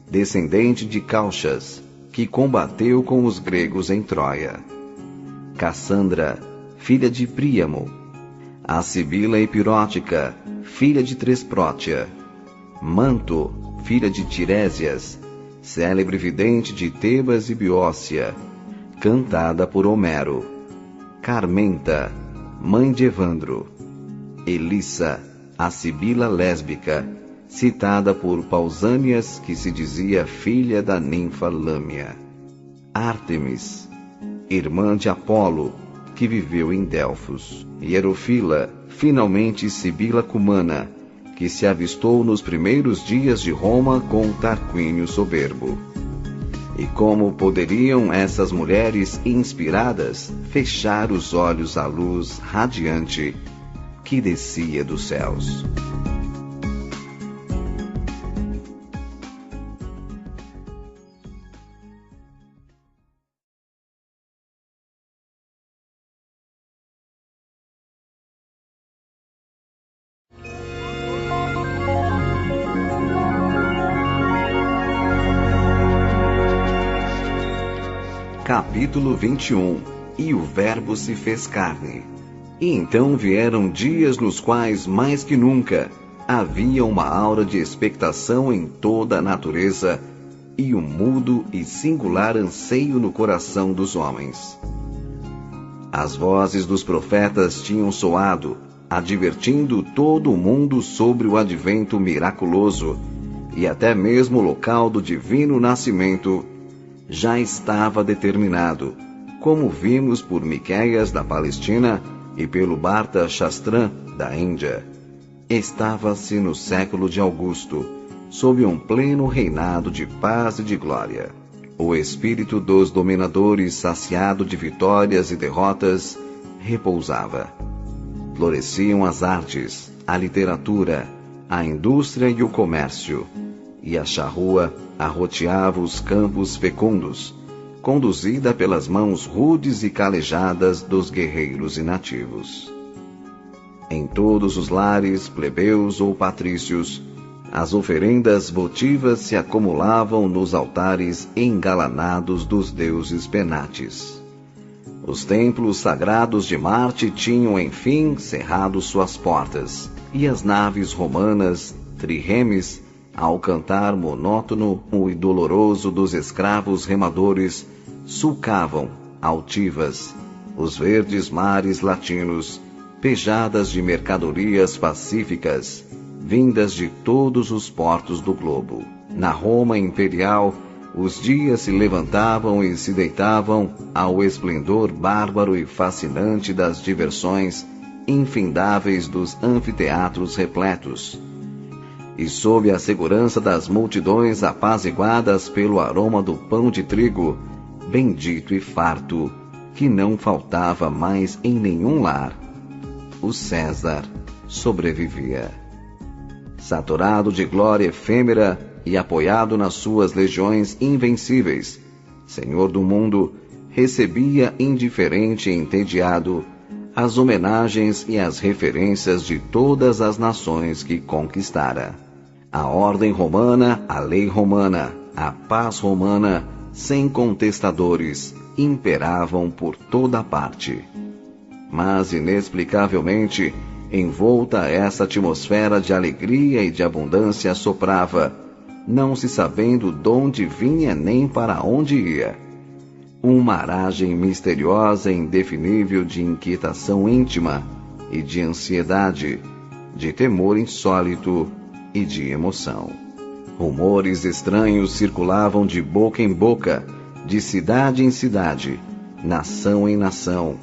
descendente de Cauchas, que combateu com os gregos em Troia; Cassandra, filha de Príamo; a Sibila Epirótica, filha de Tresprótia; Manto, filha de Tirésias, célebre vidente de Tebas e Biócia, cantada por Homero; Carmenta, mãe de Evandro; Elissa, a Sibila lésbica, citada por Pausânias, que se dizia filha da ninfa Lâmia; Ártemis, irmã de Apolo, que viveu em Delfos; Hierofila, finalmente Sibila Cumana, que se avistou nos primeiros dias de Roma com Tarquínio Soberbo. E como poderiam essas mulheres inspiradas fechar os olhos à luz radiante que descia dos céus? Capítulo 21. E o Verbo se fez carne. E então vieram dias nos quais, mais que nunca, havia uma aura de expectação em toda a natureza e um mudo e singular anseio no coração dos homens. As vozes dos profetas tinham soado, advertindo todo o mundo sobre o advento miraculoso, e até mesmo o local do divino nascimento já estava determinado, como vimos por Miqueias da Palestina e pelo Bharta Shastram da Índia. Estava-se no século de Augusto, sob um pleno reinado de paz e de glória. O espírito dos dominadores, saciado de vitórias e derrotas, repousava. Floresciam as artes, a literatura, a indústria e o comércio, e a charrua arroteava os campos fecundos, conduzida pelas mãos rudes e calejadas dos guerreiros e nativos. Em todos os lares, plebeus ou patrícios, as oferendas votivas se acumulavam nos altares engalanados dos deuses penates. Os templos sagrados de Marte tinham, enfim, cerrado suas portas, e as naves romanas, triremes, ao cantar monótono e doloroso dos escravos remadores, sulcavam, altivas, os verdes mares latinos, pejadas de mercadorias pacíficas, vindas de todos os portos do globo. Na Roma imperial, os dias se levantavam e se deitavam ao esplendor bárbaro e fascinante das diversões infindáveis dos anfiteatros repletos, e sob a segurança das multidões apaziguadas pelo aroma do pão de trigo, bendito e farto, que não faltava mais em nenhum lar, o César sobrevivia. Saturado de glória efêmera e apoiado nas suas legiões invencíveis, Senhor do mundo, recebia indiferente e entediado as homenagens e as referências de todas as nações que conquistara. A ordem romana, a lei romana, a paz romana, sem contestadores, imperavam por toda parte. Mas, inexplicavelmente, envolta essa atmosfera de alegria e de abundância soprava, não se sabendo donde vinha nem para onde ia. uma aragem misteriosa e indefinível de inquietação íntima e de ansiedade, de temor insólito e de emoção. Rumores estranhos circulavam de boca em boca, de cidade em cidade, nação em nação,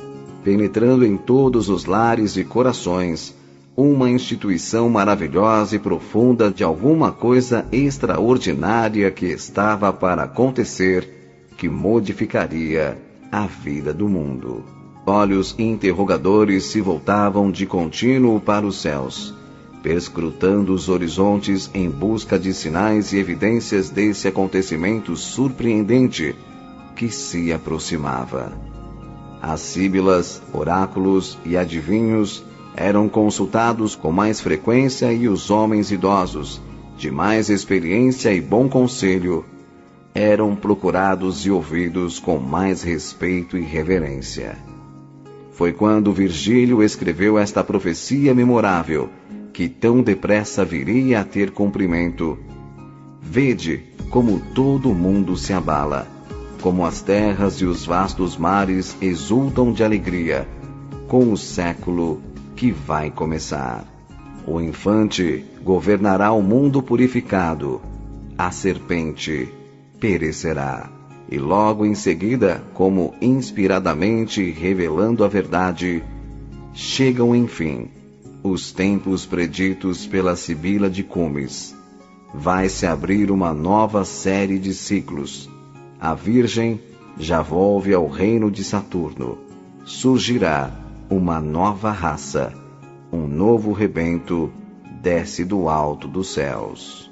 penetrando em todos os lares e corações, uma instituição maravilhosa e profunda de alguma coisa extraordinária que estava para acontecer, que modificaria a vida do mundo. Olhos interrogadores se voltavam de contínuo para os céus, perscrutando os horizontes em busca de sinais e evidências desse acontecimento surpreendente que se aproximava. As síbilas, oráculos e adivinhos eram consultados com mais frequência e os homens idosos, de mais experiência e bom conselho, eram procurados e ouvidos com mais respeito e reverência. Foi quando Virgílio escreveu esta profecia memorável, que tão depressa viria a ter cumprimento. Vede como todo o mundo se abala, como as terras e os vastos mares exultam de alegria, com o século que vai começar. O infante governará o mundo purificado, a serpente perecerá. E logo em seguida, como inspiradamente revelando a verdade, chegam enfim os tempos preditos pela Sibila de Cumes. Vai-se abrir uma nova série de ciclos. A Virgem já volve ao reino de Saturno. Surgirá uma nova raça. Um novo rebento desce do alto dos céus.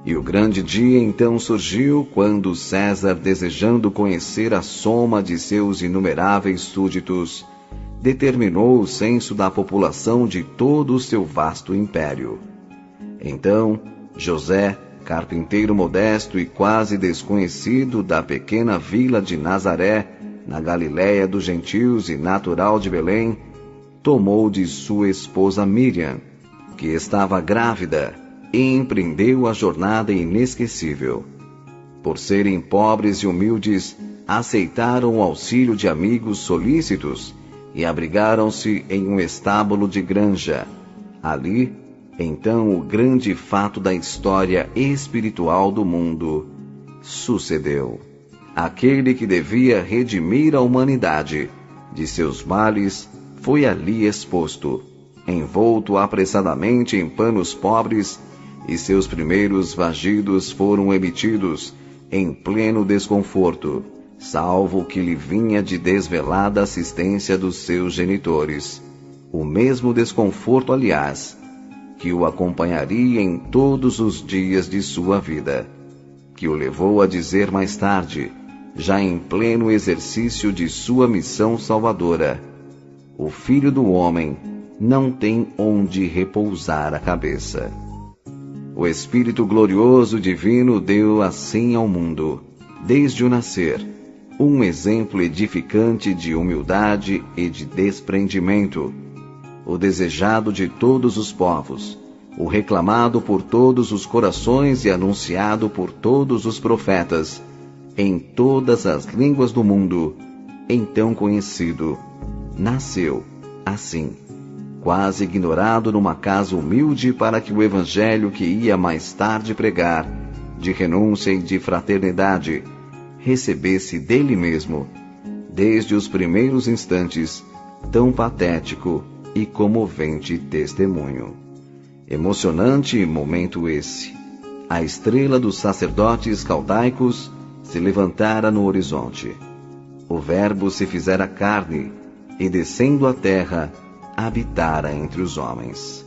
E o grande dia então surgiu quando César, desejando conhecer a soma de seus inumeráveis súditos, determinou o censo da população de todo o seu vasto império. Então, José, carpinteiro modesto e quase desconhecido da pequena vila de Nazaré, na Galiléia dos gentios e natural de Belém, tomou de sua esposa Miriam, que estava grávida, e empreendeu a jornada inesquecível. Por serem pobres e humildes, aceitaram o auxílio de amigos solícitos e abrigaram-se em um estábulo de granja. Ali, então, o grande fato da história espiritual do mundo sucedeu. Aquele que devia redimir a humanidade de seus males foi ali exposto, envolto apressadamente em panos pobres, e seus primeiros vagidos foram emitidos em pleno desconforto, salvo que lhe vinha de desvelada assistência dos seus genitores. O mesmo desconforto, aliás, que o acompanharia em todos os dias de sua vida, que o levou a dizer mais tarde, já em pleno exercício de sua missão salvadora: o Filho do Homem não tem onde repousar a cabeça. O Espírito glorioso divino deu assim ao mundo, desde o nascer, um exemplo edificante de humildade e de desprendimento, o desejado de todos os povos, o reclamado por todos os corações e anunciado por todos os profetas, em todas as línguas do mundo, então conhecido, nasceu assim, quase ignorado numa casa humilde, para que o evangelho que ia mais tarde pregar, de renúncia e de fraternidade, recebesse dele mesmo, desde os primeiros instantes, tão patético e comovente testemunho. Emocionante momento esse. A estrela dos sacerdotes caldaicos se levantara no horizonte. O Verbo se fizera carne e, descendo à terra, habitara entre os homens.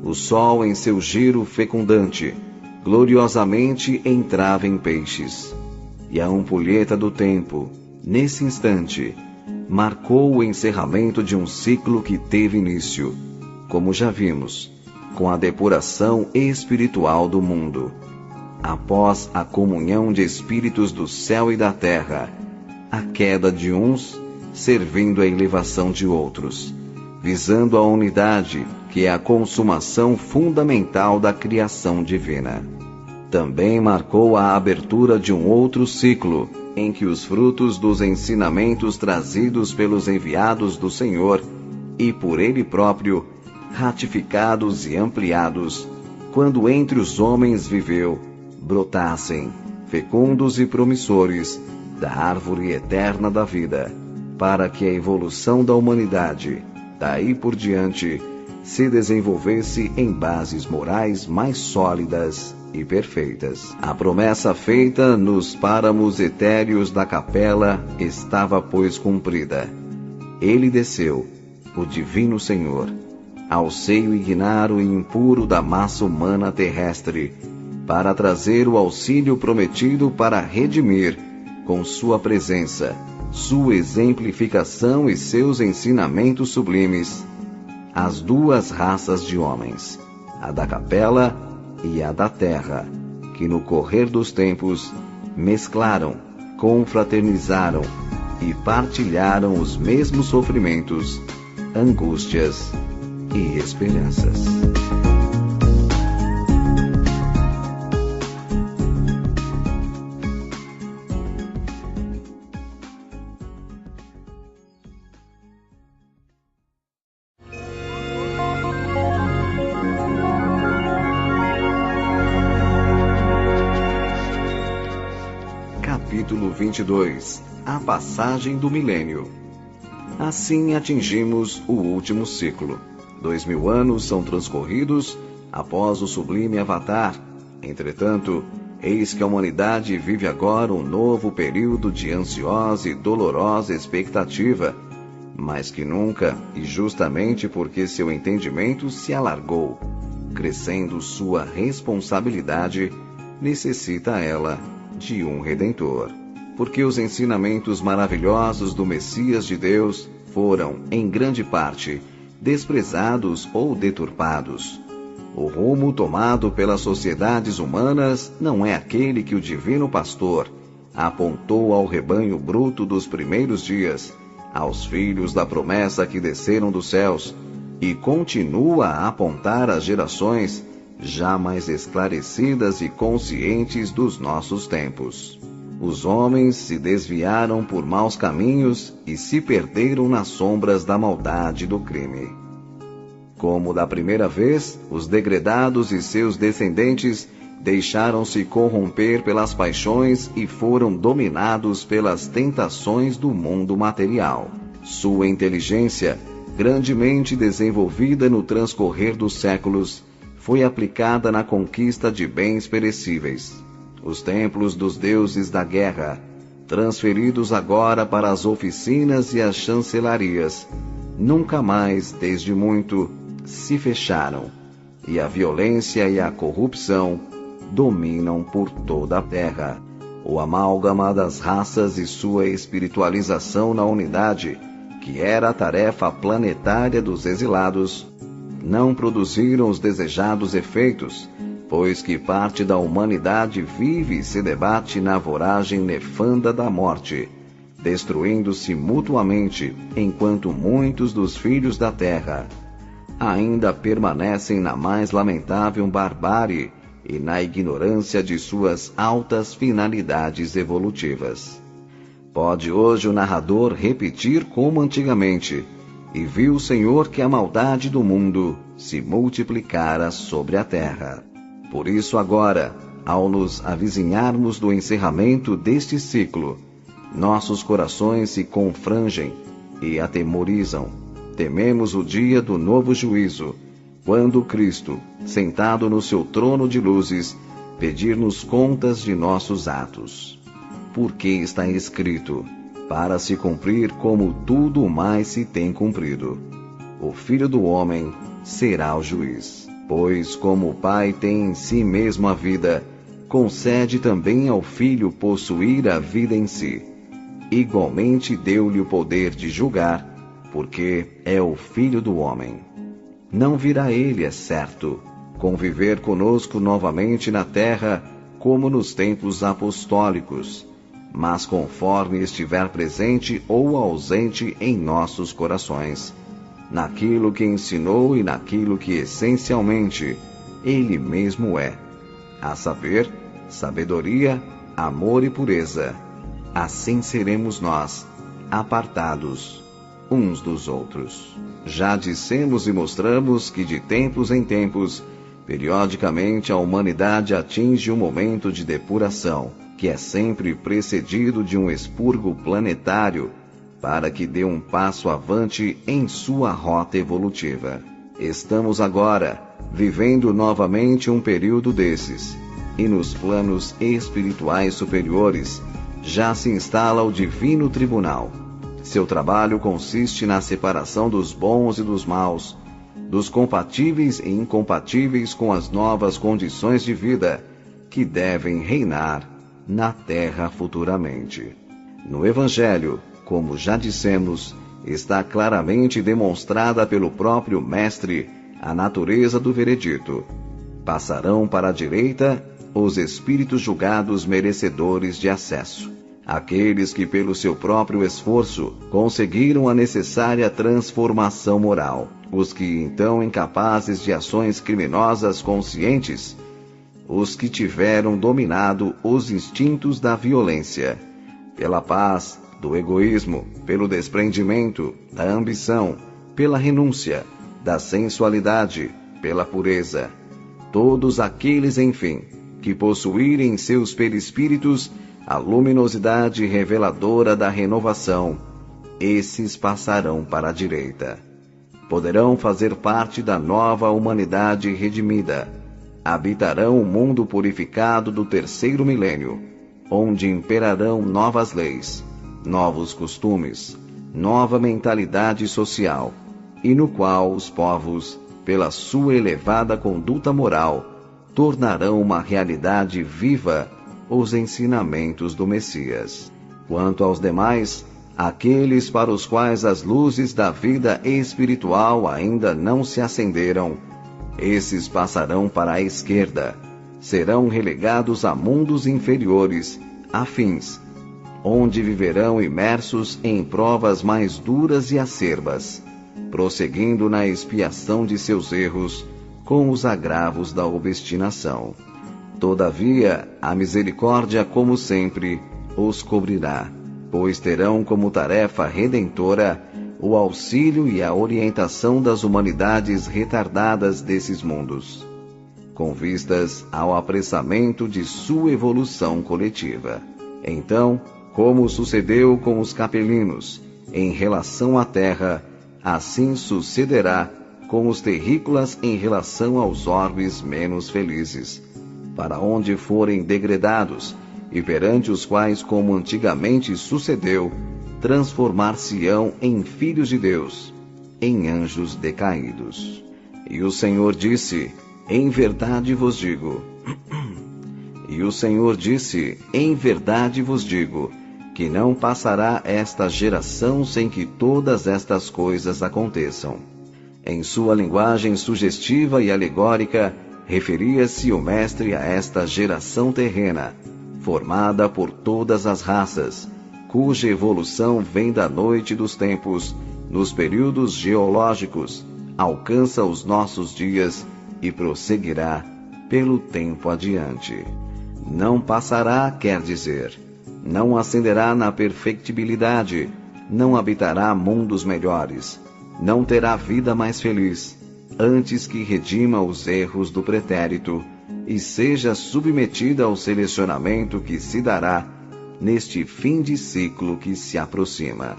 O sol, em seu giro fecundante, gloriosamente entrava em peixes, e a ampulheta do tempo, nesse instante, marcou o encerramento de um ciclo que teve início, como já vimos, com a depuração espiritual do mundo, após a comunhão de espíritos do céu e da terra, a queda de uns servindo a elevação de outros, visando a unidade, que é a consumação fundamental da criação divina. Também marcou a abertura de um outro ciclo, em que os frutos dos ensinamentos trazidos pelos enviados do Senhor e por Ele próprio, ratificados e ampliados, quando entre os homens viveu, brotassem, fecundos e promissores, da árvore eterna da vida, para que a evolução da humanidade, daí por diante, se desenvolvesse em bases morais mais sólidas e perfeitas. A promessa feita nos páramos etéreos da capela estava, pois, cumprida. Ele desceu, o Divino Senhor, ao seio ignaro e impuro da massa humana terrestre, para trazer o auxílio prometido para redimir, com sua presença, sua exemplificação e seus ensinamentos sublimes, as duas raças de homens, a da capela e a da terra, que no correr dos tempos mesclaram, confraternizaram e partilharam os mesmos sofrimentos, angústias e esperanças. Capítulo 22. A passagem do milênio. Assim atingimos o último ciclo. 2000 anos são transcorridos após o sublime Avatar. Entretanto, eis que a humanidade vive agora um novo período de ansiosa e dolorosa expectativa, mais que nunca, e justamente porque seu entendimento se alargou, crescendo sua responsabilidade, necessita ela de um Redentor. Porque os ensinamentos maravilhosos do Messias de Deus foram, em grande parte, desprezados ou deturpados. O rumo tomado pelas sociedades humanas não é aquele que o Divino Pastor apontou ao rebanho bruto dos primeiros dias, aos filhos da promessa que desceram dos céus, e continua a apontar às gerações já mais esclarecidas e conscientes dos nossos tempos. Os homens se desviaram por maus caminhos e se perderam nas sombras da maldade e do crime. Como da primeira vez, os degredados e seus descendentes deixaram-se corromper pelas paixões e foram dominados pelas tentações do mundo material. Sua inteligência, grandemente desenvolvida no transcorrer dos séculos, foi aplicada na conquista de bens perecíveis. Os templos dos deuses da guerra, transferidos agora para as oficinas e as chancelarias, nunca mais, desde muito, se fecharam, e a violência e a corrupção dominam por toda a terra. O amálgama das raças e sua espiritualização na unidade, que era a tarefa planetária dos exilados, não produziram os desejados efeitos, pois que parte da humanidade vive e se debate na voragem nefanda da morte, destruindo-se mutuamente, enquanto muitos dos filhos da terra ainda permanecem na mais lamentável barbárie e na ignorância de suas altas finalidades evolutivas. Pode hoje o narrador repetir como antigamente: e viu o Senhor que a maldade do mundo se multiplicara sobre a terra. Por isso agora, ao nos avizinharmos do encerramento deste ciclo, nossos corações se confrangem e atemorizam. Tememos o dia do novo juízo, quando Cristo, sentado no seu trono de luzes, pedir-nos contas de nossos atos. Porque está escrito: para se cumprir como tudo mais se tem cumprido, o Filho do Homem será o juiz. Pois como o Pai tem em si mesmo a vida, concede também ao Filho possuir a vida em si. Igualmente deu-lhe o poder de julgar, porque é o Filho do Homem. Não virá ele, é certo, conviver conosco novamente na terra, como nos tempos apostólicos, mas conforme estiver presente ou ausente em nossos corações, naquilo que ensinou e naquilo que essencialmente ele mesmo é, a saber, sabedoria, amor e pureza, assim seremos nós, apartados uns dos outros. Já dissemos e mostramos que de tempos em tempos, periodicamente a humanidade atinge um momento de depuração, que é sempre precedido de um expurgo planetário, para que dê um passo avante em sua rota evolutiva. Estamos agora vivendo novamente um período desses, e nos planos espirituais superiores já se instala o Divino Tribunal. Seu trabalho consiste na separação dos bons e dos maus, dos compatíveis e incompatíveis com as novas condições de vida que devem reinar na Terra futuramente. No Evangelho, como já dissemos, está claramente demonstrada pelo próprio Mestre a natureza do veredito. Passarão para a direita os espíritos julgados merecedores de acesso, aqueles que pelo seu próprio esforço conseguiram a necessária transformação moral, os que então incapazes de ações criminosas conscientes, os que tiveram dominado os instintos da violência, pela paz, do egoísmo, pelo desprendimento, da ambição, pela renúncia, da sensualidade, pela pureza. Todos aqueles, enfim, que possuírem em seus perispíritos a luminosidade reveladora da renovação, esses passarão para a direita. Poderão fazer parte da nova humanidade redimida. Habitarão o mundo purificado do terceiro milênio, onde imperarão novas leis, novos costumes, nova mentalidade social, e no qual os povos, pela sua elevada conduta moral, tornarão uma realidade viva os ensinamentos do Messias. Quanto aos demais, aqueles para os quais as luzes da vida espiritual ainda não se acenderam, esses passarão para a esquerda, serão relegados a mundos inferiores, afins, onde viverão imersos em provas mais duras e acerbas, prosseguindo na expiação de seus erros com os agravos da obstinação. Todavia, a misericórdia, como sempre, os cobrirá, pois terão como tarefa redentora o auxílio e a orientação das humanidades retardadas desses mundos, com vistas ao apressamento de sua evolução coletiva. Então, como sucedeu com os capelinos em relação à terra, assim sucederá com os terrícolas em relação aos orbes menos felizes, para onde forem degradados, e perante os quais, como antigamente sucedeu, transformar-se-ão em filhos de Deus, em anjos decaídos. E o Senhor disse, em verdade vos digo, e o Senhor disse, em verdade vos digo, que não passará esta geração sem que todas estas coisas aconteçam. Em sua linguagem sugestiva e alegórica, referia-se o Mestre a esta geração terrena, formada por todas as raças, cuja evolução vem da noite dos tempos, nos períodos geológicos, alcança os nossos dias e prosseguirá pelo tempo adiante. Não passará, quer dizer, não ascenderá na perfectibilidade, não habitará mundos melhores, não terá vida mais feliz, antes que redima os erros do pretérito e seja submetida ao selecionamento que se dará neste fim de ciclo que se aproxima.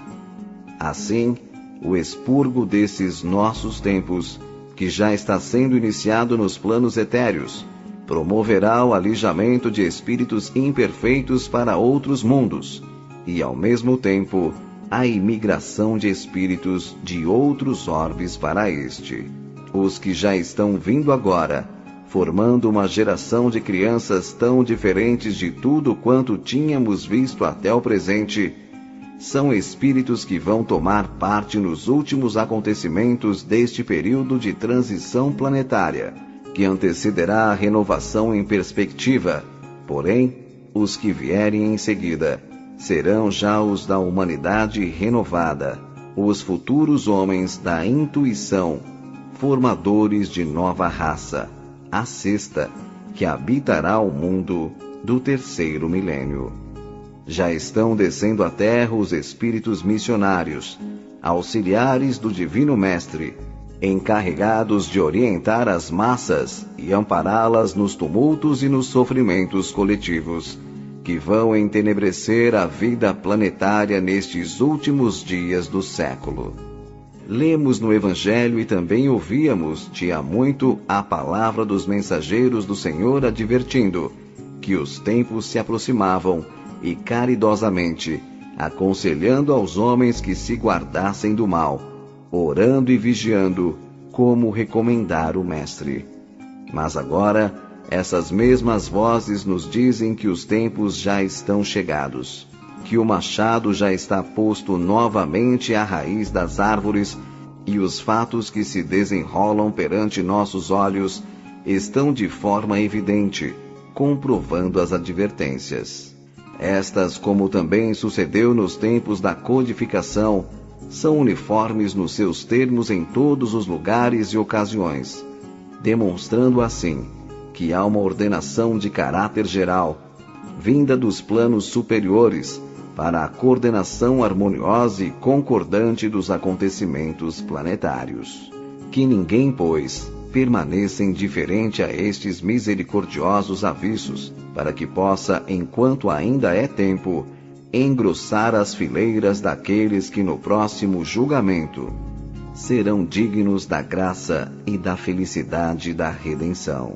Assim, o expurgo desses nossos tempos, que já está sendo iniciado nos planos etéreos, promoverá o alijamento de espíritos imperfeitos para outros mundos, e ao mesmo tempo a imigração de espíritos de outros orbes para este. Os que já estão vindo agora, formando uma geração de crianças tão diferentes de tudo quanto tínhamos visto até o presente, são espíritos que vão tomar parte nos últimos acontecimentos deste período de transição planetária, que antecederá a renovação em perspectiva. Porém, os que vierem em seguida serão já os da humanidade renovada, os futuros homens da intuição, formadores de nova raça, a sexta, que habitará o mundo do terceiro milênio. Já estão descendo à terra os espíritos missionários, auxiliares do Divino Mestre, encarregados de orientar as massas e ampará-las nos tumultos e nos sofrimentos coletivos, que vão entenebrecer a vida planetária nestes últimos dias do século. Lemos no Evangelho e também ouvíamos de há muito a palavra dos mensageiros do Senhor advertindo que os tempos se aproximavam e caridosamente aconselhando aos homens que se guardassem do mal, orando e vigiando, como recomendara o Mestre. Mas agora, essas mesmas vozes nos dizem que os tempos já estão chegados, que o machado já está posto novamente à raiz das árvores e os fatos que se desenrolam perante nossos olhos estão de forma evidente, comprovando as advertências. Estas, como também sucedeu nos tempos da codificação, são uniformes nos seus termos em todos os lugares e ocasiões, demonstrando assim que há uma ordenação de caráter geral, vinda dos planos superiores, para a coordenação harmoniosa e concordante dos acontecimentos planetários. Que ninguém, pois, permaneça indiferente a estes misericordiosos avisos, para que possa, enquanto ainda é tempo, engrossar as fileiras daqueles que no próximo julgamento serão dignos da graça e da felicidade da redenção.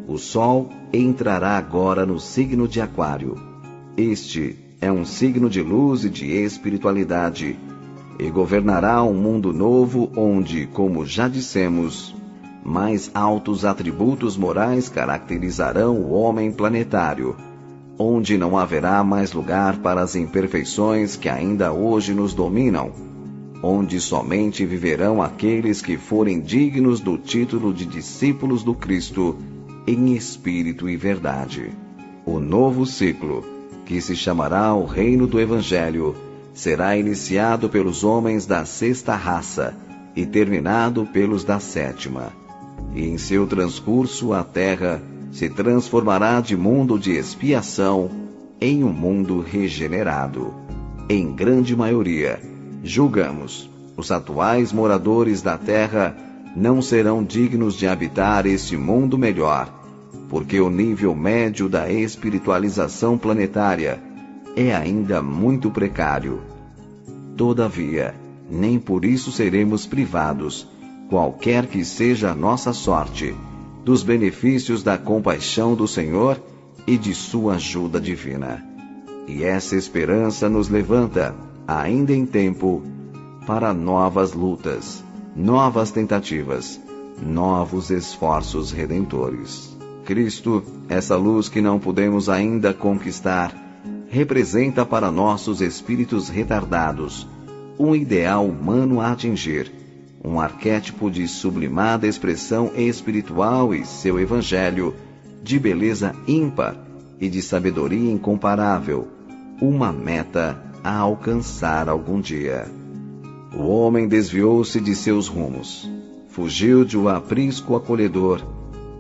O Sol entrará agora no signo de Aquário. Este é um signo de luz e de espiritualidade, e governará um mundo novo onde, como já dissemos, mais altos atributos morais caracterizarão o homem planetário, onde não haverá mais lugar para as imperfeições que ainda hoje nos dominam, onde somente viverão aqueles que forem dignos do título de discípulos do Cristo em espírito e verdade. O novo ciclo, que se chamará o Reino do Evangelho, será iniciado pelos homens da sexta raça e terminado pelos da sétima. E em seu transcurso a Terra se transformará de mundo de expiação em um mundo regenerado. Em grande maioria, julgamos, os atuais moradores da Terra não serão dignos de habitar este mundo melhor, porque o nível médio da espiritualização planetária é ainda muito precário. Todavia, nem por isso seremos privados, qualquer que seja a nossa sorte, dos benefícios da compaixão do Senhor e de sua ajuda divina. E essa esperança nos levanta, ainda em tempo, para novas lutas, novas tentativas, novos esforços redentores. Cristo, essa luz que não podemos ainda conquistar, representa para nossos espíritos retardados um ideal humano a atingir, um arquétipo de sublimada expressão espiritual e seu evangelho, de beleza ímpar e de sabedoria incomparável, uma meta a alcançar algum dia. O homem desviou-se de seus rumos, fugiu de um aprisco acolhedor,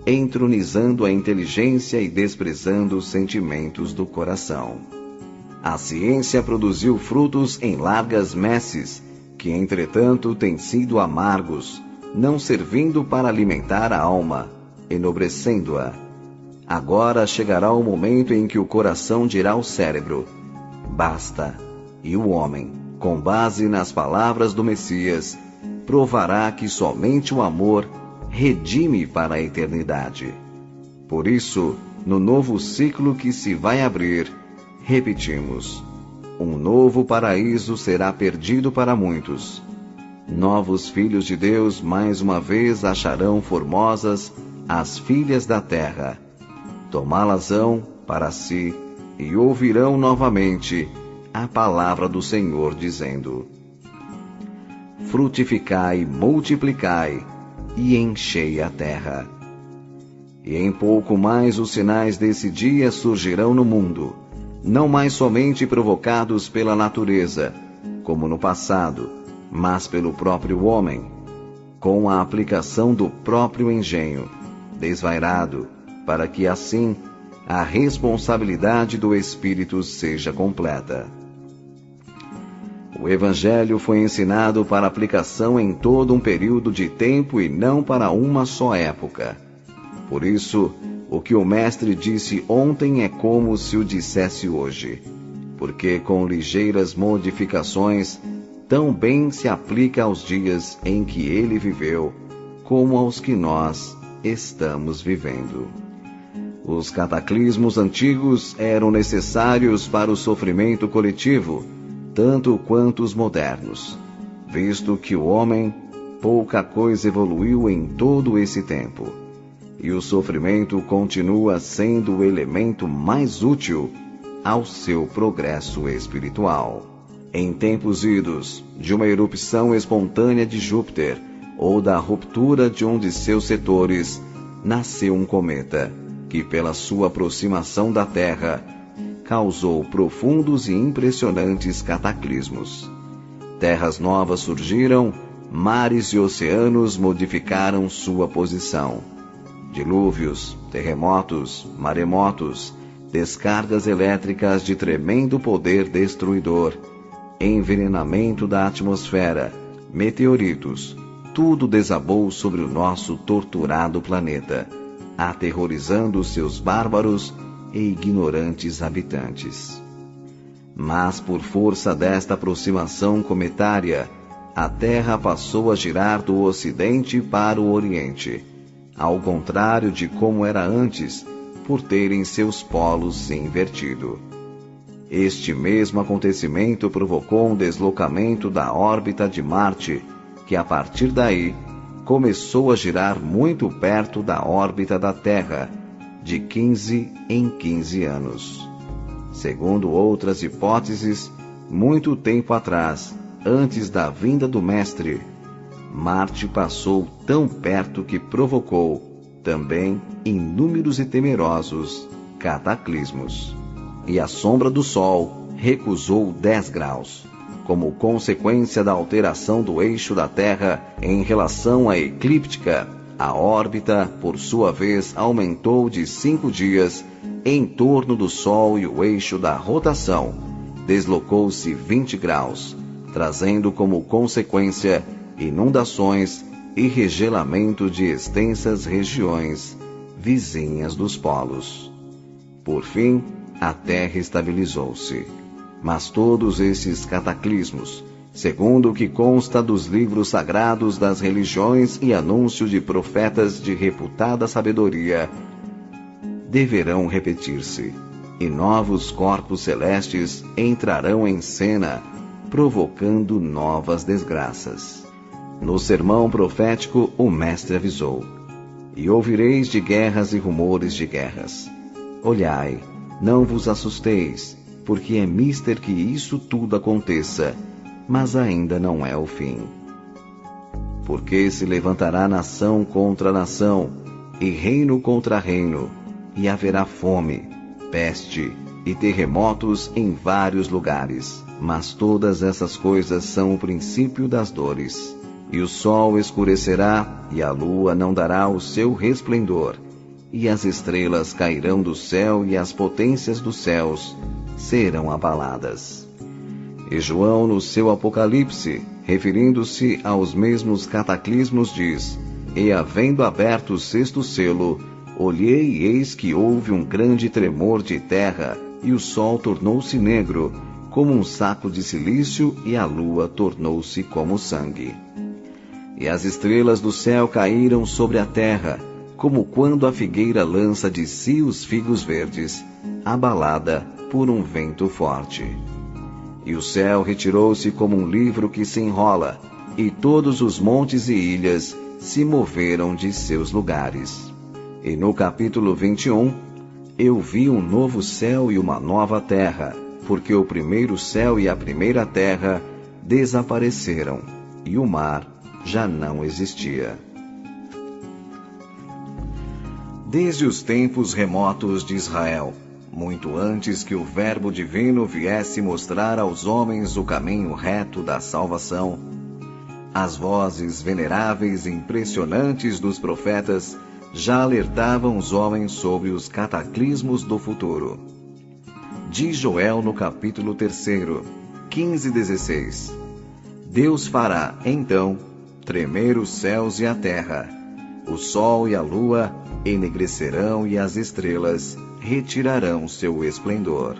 entronizando a inteligência e desprezando os sentimentos do coração. A ciência produziu frutos em largas messes, que entretanto têm sido amargos, não servindo para alimentar a alma, enobrecendo-a. Agora chegará o momento em que o coração dirá ao cérebro: basta, e o homem, com base nas palavras do Messias, provará que somente o amor redime para a eternidade. Por isso, no novo ciclo que se vai abrir, repetimos: um novo paraíso será perdido para muitos. Novos filhos de Deus mais uma vez acharão formosas as filhas da terra. Tomá-las-ão para si e ouvirão novamente a palavra do Senhor dizendo: frutificai, multiplicai e enchei a terra. E em pouco mais os sinais desse dia surgirão no mundo, não mais somente provocados pela natureza, como no passado, mas pelo próprio homem, com a aplicação do próprio engenho, desvairado, para que assim a responsabilidade do Espírito seja completa. O Evangelho foi ensinado para aplicação em todo um período de tempo e não para uma só época. Por isso, o que o Mestre disse ontem é como se o dissesse hoje, porque com ligeiras modificações, tão bem se aplica aos dias em que ele viveu, como aos que nós estamos vivendo. Os cataclismos antigos eram necessários para o sofrimento coletivo, tanto quanto os modernos, visto que o homem pouca coisa evoluiu em todo esse tempo, e o sofrimento continua sendo o elemento mais útil ao seu progresso espiritual. Em tempos idos, de uma erupção espontânea de Júpiter, ou da ruptura de um de seus setores, nasceu um cometa, que pela sua aproximação da Terra, causou profundos e impressionantes cataclismos. Terras novas surgiram, mares e oceanos modificaram sua posição. Dilúvios, terremotos, maremotos, descargas elétricas de tremendo poder destruidor, envenenamento da atmosfera, meteoritos, tudo desabou sobre o nosso torturado planeta, aterrorizando seus bárbaros e ignorantes habitantes. Mas por força desta aproximação cometária, a Terra passou a girar do Ocidente para o Oriente, ao contrário de como era antes, por terem seus polos se invertido. Este mesmo acontecimento provocou um deslocamento da órbita de Marte, que a partir daí começou a girar muito perto da órbita da Terra, de 15 em 15 anos. Segundo outras hipóteses, muito tempo atrás, antes da vinda do Mestre, Marte passou tão perto que provocou, também, inúmeros e temerosos cataclismos. E a sombra do Sol recusou 10 graus, como consequência da alteração do eixo da Terra em relação à eclíptica. A órbita, por sua vez, aumentou de 5 dias em torno do Sol e o eixo da rotação deslocou-se 20 graus, trazendo como consequência inundações e regelamento de extensas regiões vizinhas dos polos. Por fim, a Terra estabilizou-se. Mas todos esses cataclismos, segundo o que consta dos livros sagrados das religiões e anúncio de profetas de reputada sabedoria, deverão repetir-se, e novos corpos celestes entrarão em cena, provocando novas desgraças. No sermão profético, o Mestre avisou: e ouvireis de guerras e rumores de guerras. Olhai, não vos assusteis, porque é mister que isso tudo aconteça, mas ainda não é o fim. Porque se levantará nação contra nação, e reino contra reino, e haverá fome, peste e terremotos em vários lugares. Mas todas essas coisas são o princípio das dores. E o sol escurecerá, e a lua não dará o seu resplendor, e as estrelas cairão do céu, e as potências dos céus serão abaladas. E João, no seu Apocalipse, referindo-se aos mesmos cataclismos, diz: e havendo aberto o sexto selo, olhei e eis que houve um grande tremor de terra, e o sol tornou-se negro, como um saco de cilício, e a lua tornou-se como sangue. E as estrelas do céu caíram sobre a terra, como quando a figueira lança de si os figos verdes, abalada por um vento forte. E o céu retirou-se como um livro que se enrola, e todos os montes e ilhas se moveram de seus lugares. E no capítulo 21, eu vi um novo céu e uma nova terra, porque o primeiro céu e a primeira terra desapareceram, e o mar já não existia. Desde os tempos remotos de Israel, muito antes que o Verbo Divino viesse mostrar aos homens o caminho reto da salvação, as vozes veneráveis e impressionantes dos profetas já alertavam os homens sobre os cataclismos do futuro. Diz Joel no capítulo 3, 15 e 16: Deus fará, então, tremer os céus e a terra, o sol e a lua enegrecerão e as estrelas retirarão seu esplendor.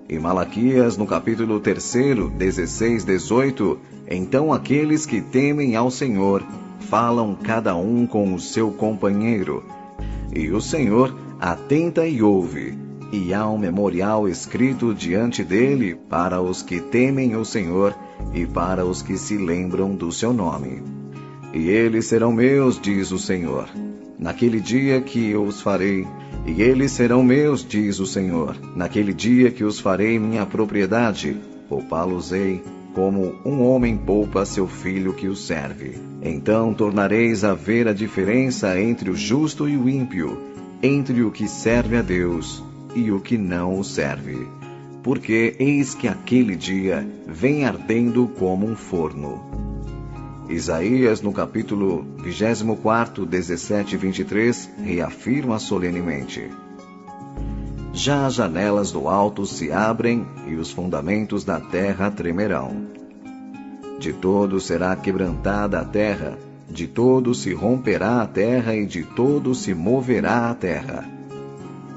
Em Malaquias, no capítulo 3, 16, 18, então aqueles que temem ao Senhor falam cada um com o seu companheiro, e o Senhor atenta e ouve, e há um memorial escrito diante dele para os que temem o Senhor e para os que se lembram do seu nome. E eles serão meus, diz o Senhor, naquele dia que eu os farei. E eles serão meus, diz o Senhor, naquele dia que os farei minha propriedade. Poupá-los-ei, como um homem poupa seu filho que o serve. Então tornareis a ver a diferença entre o justo e o ímpio, entre o que serve a Deus e o que não o serve. Porque eis que aquele dia vem ardendo como um forno. Isaías, no capítulo 24, 17 e 23, reafirma solenemente: Já as janelas do alto se abrem e os fundamentos da terra tremerão. De todo será quebrantada a terra, de todo se romperá a terra e de todo se moverá a terra.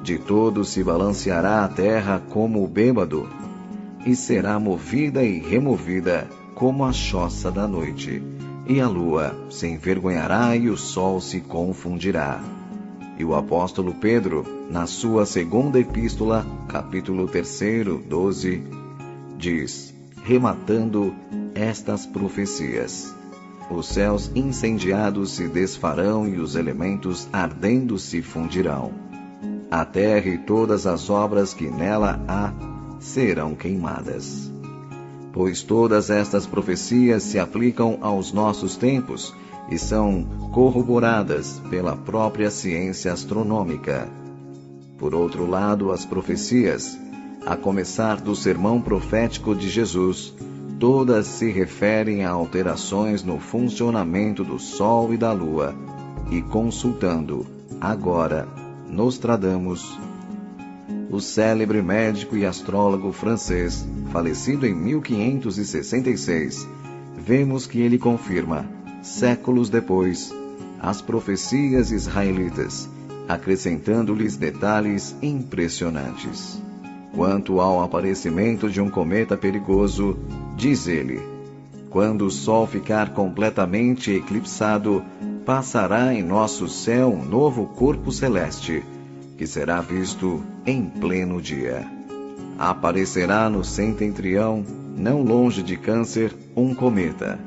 De todo se balanceará a terra como o bêbado, e será movida e removida como a choça da noite. E a lua se envergonhará e o sol se confundirá. E o apóstolo Pedro, na sua segunda epístola, capítulo 3, 12, diz, rematando estas profecias: Os céus incendiados se desfarão e os elementos ardendo se fundirão. A terra e todas as obras que nela há serão queimadas. Pois todas estas profecias se aplicam aos nossos tempos e são corroboradas pela própria ciência astronômica. Por outro lado, as profecias, a começar do sermão profético de Jesus, todas se referem a alterações no funcionamento do Sol e da Lua, e consultando, agora, Nostradamus, o célebre médico e astrólogo francês, falecido em 1566, vemos que ele confirma, séculos depois, as profecias israelitas, acrescentando-lhes detalhes impressionantes. Quanto ao aparecimento de um cometa perigoso, diz ele: quando o Sol ficar completamente eclipsado, passará em nosso céu um novo corpo celeste, que será visto em pleno dia. Aparecerá no setentrião, não longe de Câncer, um cometa.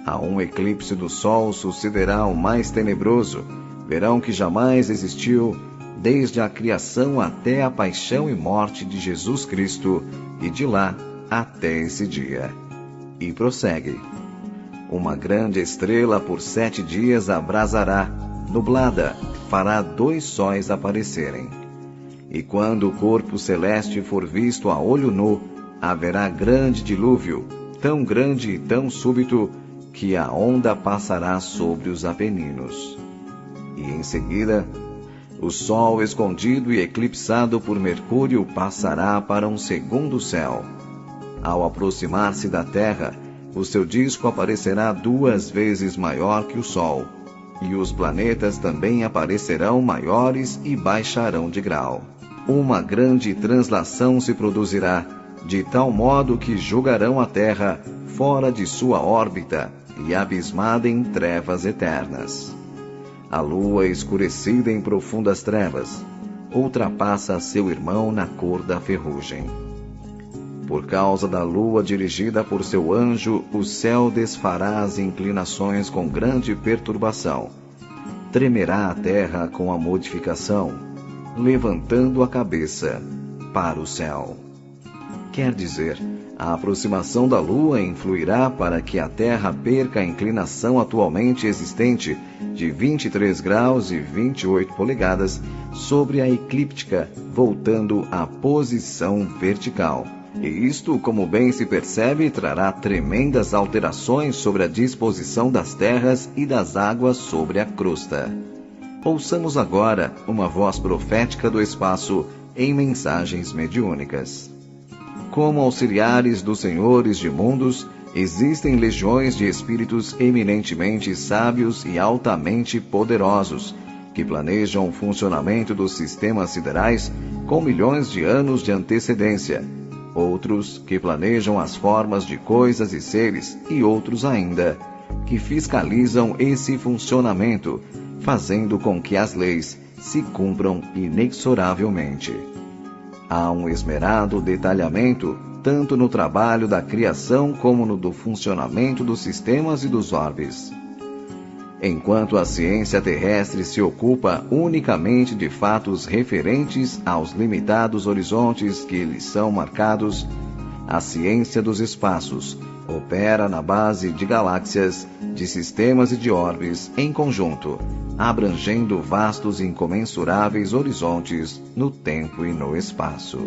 A um eclipse do Sol sucederá o mais tenebroso, verão que jamais existiu, desde a criação até a paixão e morte de Jesus Cristo, e de lá até esse dia. E prossegue: uma grande estrela por 7 dias abrasará, nublada, fará 2 sóis aparecerem. E quando o corpo celeste for visto a olho nu, haverá grande dilúvio, tão grande e tão súbito, que a onda passará sobre os Apeninos. E em seguida, o Sol escondido e eclipsado por Mercúrio passará para um segundo céu. Ao aproximar-se da Terra, o seu disco aparecerá 2 vezes maior que o Sol, e os planetas também aparecerão maiores e baixarão de grau. Uma grande translação se produzirá, de tal modo que julgarão a Terra fora de sua órbita e abismada em trevas eternas. A Lua, escurecida em profundas trevas, ultrapassa seu irmão na cor da ferrugem. Por causa da Lua dirigida por seu anjo, o céu desfará as inclinações com grande perturbação. Tremerá a terra com a modificação, levantando a cabeça para o céu. Quer dizer, a aproximação da Lua influirá para que a Terra perca a inclinação atualmente existente de 23 graus e 28 polegadas sobre a eclíptica, voltando à posição vertical. E isto, como bem se percebe, trará tremendas alterações sobre a disposição das terras e das águas sobre a crosta. Ouçamos agora uma voz profética do espaço em mensagens mediúnicas. Como auxiliares dos senhores de mundos, existem legiões de espíritos eminentemente sábios e altamente poderosos, que planejam o funcionamento dos sistemas siderais com milhões de anos de antecedência. Outros que planejam as formas de coisas e seres, e outros ainda que fiscalizam esse funcionamento, fazendo com que as leis se cumpram inexoravelmente. Há um esmerado detalhamento, tanto no trabalho da criação como no do funcionamento dos sistemas e dos orbes. Enquanto a ciência terrestre se ocupa unicamente de fatos referentes aos limitados horizontes que lhes são marcados, a ciência dos espaços opera na base de galáxias, de sistemas e de orbes em conjunto, abrangendo vastos e incomensuráveis horizontes no tempo e no espaço.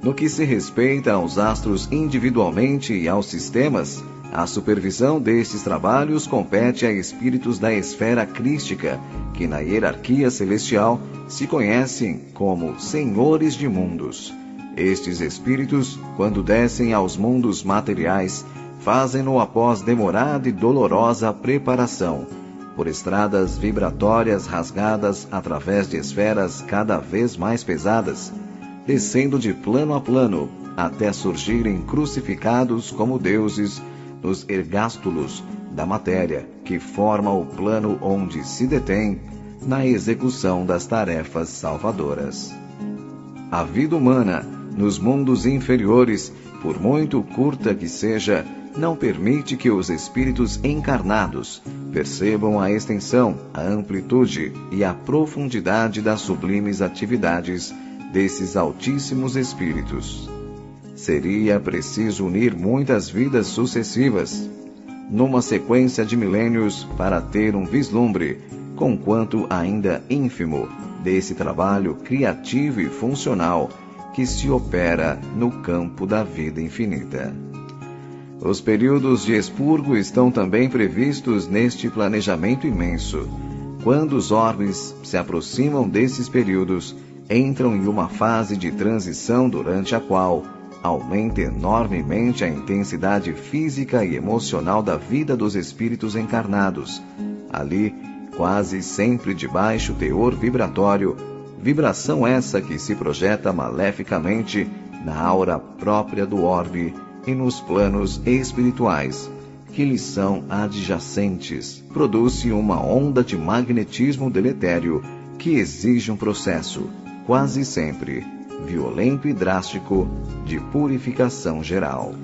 No que se respeita aos astros individualmente e aos sistemas, a supervisão destes trabalhos compete a espíritos da esfera crística, que na hierarquia celestial se conhecem como senhores de mundos. Estes espíritos, quando descem aos mundos materiais, fazem-no após demorada e dolorosa preparação, por estradas vibratórias rasgadas através de esferas cada vez mais pesadas, descendo de plano a plano, até surgirem crucificados como deuses nos ergástulos da matéria, que forma o plano onde se detém na execução das tarefas salvadoras. A vida humana, nos mundos inferiores, por muito curta que seja, não permite que os espíritos encarnados percebam a extensão, a amplitude e a profundidade das sublimes atividades desses altíssimos espíritos. Seria preciso unir muitas vidas sucessivas, numa sequência de milênios, para ter um vislumbre, conquanto ainda ínfimo, desse trabalho criativo e funcional que se opera no campo da vida infinita. Os períodos de expurgo estão também previstos neste planejamento imenso. Quando os orbes se aproximam desses períodos, entram em uma fase de transição durante a qual aumenta enormemente a intensidade física e emocional da vida dos espíritos encarnados. Ali, quase sempre de baixo teor vibratório, vibração essa que se projeta maleficamente na aura própria do orbe e nos planos espirituais, que lhes são adjacentes, produz-se uma onda de magnetismo deletério que exige um processo, quase sempre violento e drástico, de purificação geral.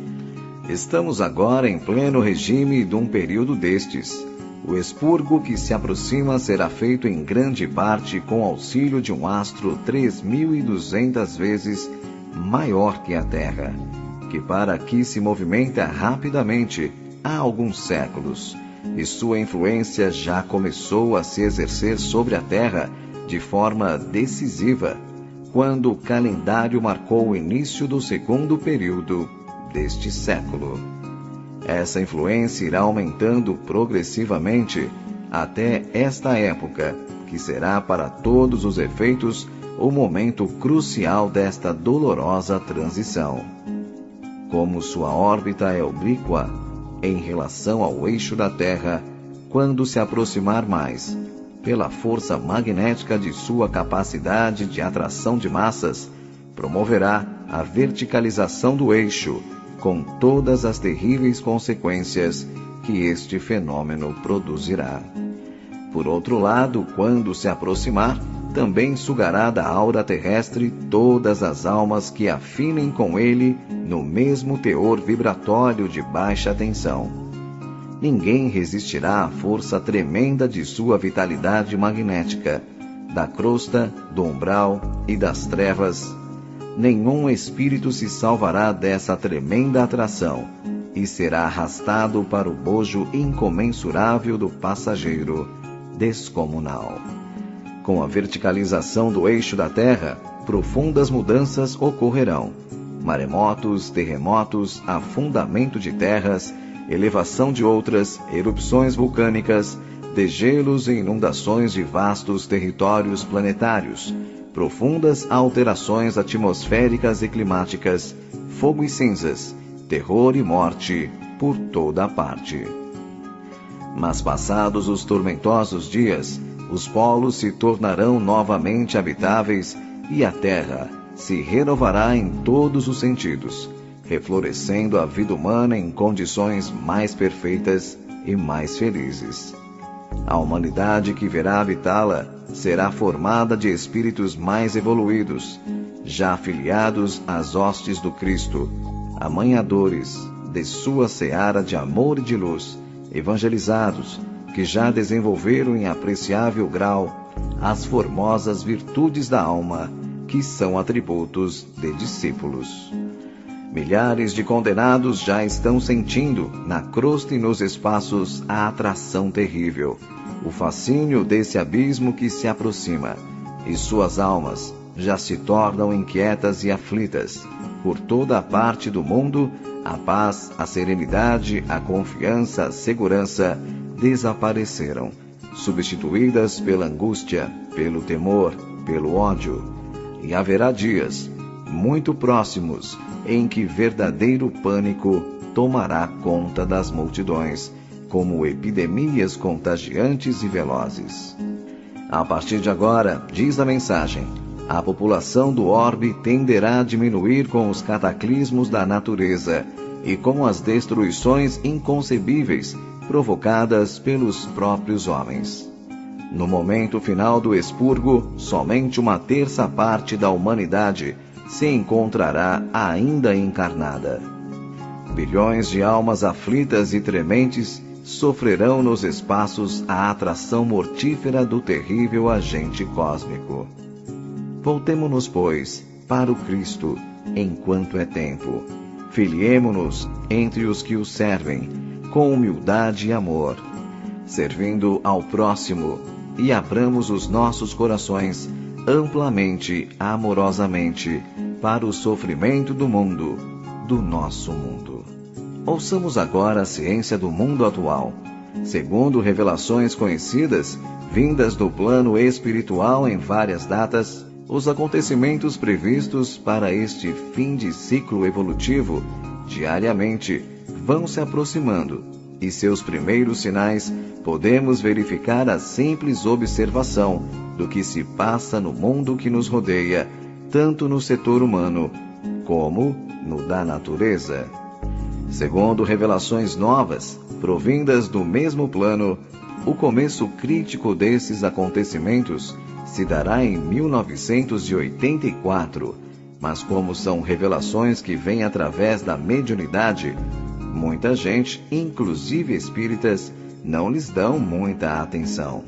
Estamos agora em pleno regime de um período destes. O expurgo que se aproxima será feito em grande parte com auxílio de um astro 3.200 vezes maior que a Terra, que para aqui se movimenta rapidamente há alguns séculos, e sua influência já começou a se exercer sobre a Terra de forma decisiva, quando o calendário marcou o início do segundo período deste século. Essa influência irá aumentando progressivamente até esta época, que será para todos os efeitos o momento crucial desta dolorosa transição. Como sua órbita é oblíqua em relação ao eixo da Terra, quando se aproximar mais, pela força magnética de sua capacidade de atração de massas, promoverá a verticalização do eixo, com todas as terríveis consequências que este fenômeno produzirá. Por outro lado, quando se aproximar, também sugará da aura terrestre todas as almas que afinem com ele no mesmo teor vibratório de baixa tensão. Ninguém resistirá à força tremenda de sua vitalidade magnética, da crosta, do umbral e das trevas. Nenhum espírito se salvará dessa tremenda atração e será arrastado para o bojo incomensurável do passageiro descomunal. Com a verticalização do eixo da Terra, profundas mudanças ocorrerão. Maremotos, terremotos, afundamento de terras, elevação de outras, erupções vulcânicas, degelos e inundações de vastos territórios planetários, profundas alterações atmosféricas e climáticas, fogo e cinzas, terror e morte por toda a parte. Mas passados os tormentosos dias, os polos se tornarão novamente habitáveis e a Terra se renovará em todos os sentidos, reflorescendo a vida humana em condições mais perfeitas e mais felizes. A humanidade que verá habitá-la será formada de espíritos mais evoluídos, já afiliados às hostes do Cristo, amanhadores de sua seara de amor e de luz, evangelizados, que já desenvolveram em apreciável grau as formosas virtudes da alma, que são atributos de discípulos. Milhares de condenados já estão sentindo, na crosta e nos espaços, a atração terrível, o fascínio desse abismo que se aproxima, e suas almas já se tornam inquietas e aflitas. Por toda a parte do mundo, a paz, a serenidade, a confiança, a segurança desapareceram, substituídas pela angústia, pelo temor, pelo ódio. E haverá dias, muito próximos, em que verdadeiro pânico tomará conta das multidões, como epidemias contagiantes e velozes. A partir de agora, diz a mensagem, a população do orbe tenderá a diminuir com os cataclismos da natureza e com as destruições inconcebíveis provocadas pelos próprios homens. No momento final do expurgo, somente uma terça parte da humanidade se encontrará ainda encarnada. Bilhões de almas aflitas e trementes sofrerão nos espaços a atração mortífera do terrível agente cósmico. Voltemo-nos, pois, para o Cristo, enquanto é tempo. Filiemo-nos entre os que o servem, com humildade e amor, servindo ao próximo, e abramos os nossos corações amplamente, amorosamente, para o sofrimento do mundo, do nosso mundo. Ouçamos agora a ciência do mundo atual. Segundo revelações conhecidas, vindas do plano espiritual em várias datas, os acontecimentos previstos para este fim de ciclo evolutivo, diariamente, vão se aproximando, e seus primeiros sinais podemos verificar a simples observação do que se passa no mundo que nos rodeia, tanto no setor humano, como no da natureza. Segundo revelações novas, provindas do mesmo plano, o começo crítico desses acontecimentos se dará em 1984, mas como são revelações que vêm através da mediunidade, muita gente, inclusive espíritas, não lhes dão muita atenção.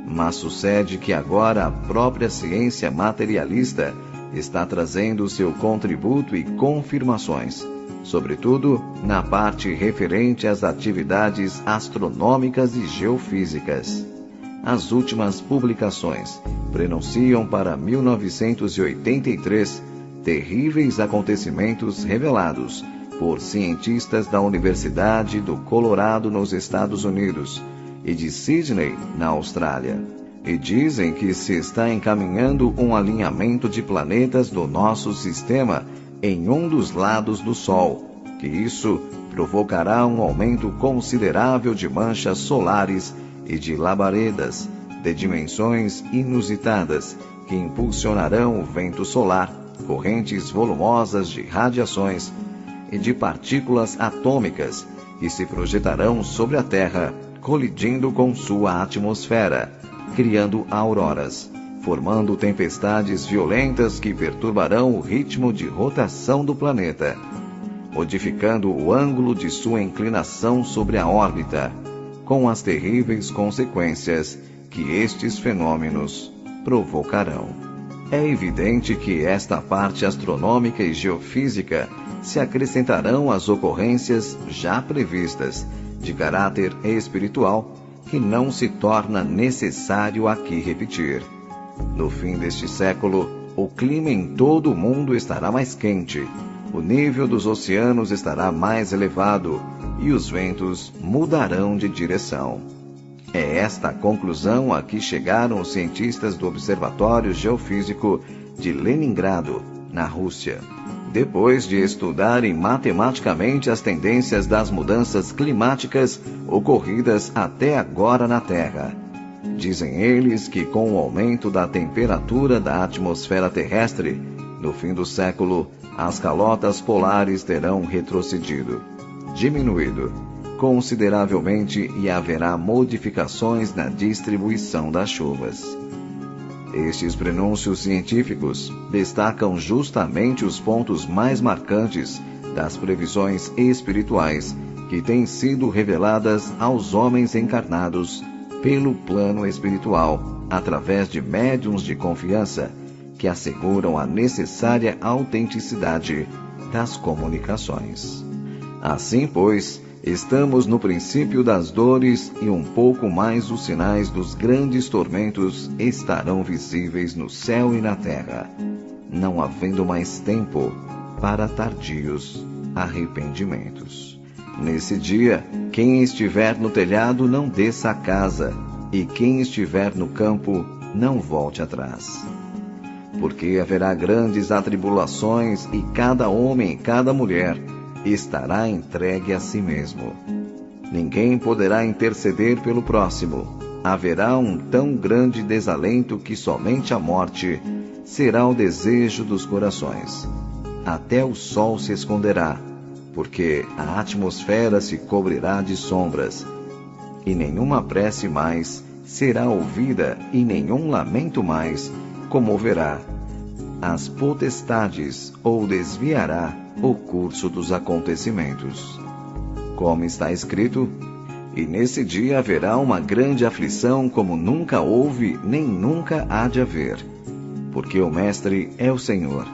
Mas sucede que agora a própria ciência materialista está trazendo seu contributo e confirmações, sobretudo na parte referente às atividades astronômicas e geofísicas. As últimas publicações prenunciam para 1983 terríveis acontecimentos revelados por cientistas da Universidade do Colorado nos Estados Unidos e de Sydney, na Austrália. E dizem que se está encaminhando um alinhamento de planetas do nosso sistema em um dos lados do Sol, que isso provocará um aumento considerável de manchas solares e de labaredas, de dimensões inusitadas, que impulsionarão o vento solar, correntes volumosas de radiações e de partículas atômicas, que se projetarão sobre a Terra, colidindo com sua atmosfera, criando auroras, formando tempestades violentas que perturbarão o ritmo de rotação do planeta, modificando o ângulo de sua inclinação sobre a órbita, com as terríveis consequências que estes fenômenos provocarão. É evidente que esta parte astronômica e geofísica se acrescentarão às ocorrências já previstas, de caráter espiritual, que não se torna necessário aqui repetir. No fim deste século, o clima em todo o mundo estará mais quente, o nível dos oceanos estará mais elevado e os ventos mudarão de direção. É esta a conclusão a que chegaram os cientistas do Observatório Geofísico de Leningrado, na Rússia, depois de estudarem matematicamente as tendências das mudanças climáticas ocorridas até agora na Terra. Dizem eles que com o aumento da temperatura da atmosfera terrestre, no fim do século, as calotas polares terão retrocedido, diminuído consideravelmente e haverá modificações na distribuição das chuvas. Estes prenúncios científicos destacam justamente os pontos mais marcantes das previsões espirituais que têm sido reveladas aos homens encarnados pelo plano espiritual, através de médiuns de confiança que asseguram a necessária autenticidade das comunicações. Assim, pois, estamos no princípio das dores e um pouco mais os sinais dos grandes tormentos estarão visíveis no céu e na terra, não havendo mais tempo para tardios arrependimentos. Nesse dia, quem estiver no telhado não desça a casa, e quem estiver no campo não volte atrás. Porque haverá grandes atribulações e cada homem e cada mulher estará entregue a si mesmo. Ninguém poderá interceder pelo próximo. Haverá um tão grande desalento que somente a morte será o desejo dos corações. Até o sol se esconderá, porque a atmosfera se cobrirá de sombras, e nenhuma prece mais será ouvida e nenhum lamento mais comoverá as potestades ou desviará o curso dos acontecimentos. Como está escrito, e nesse dia haverá uma grande aflição como nunca houve nem nunca há de haver, porque o Mestre é o Senhor,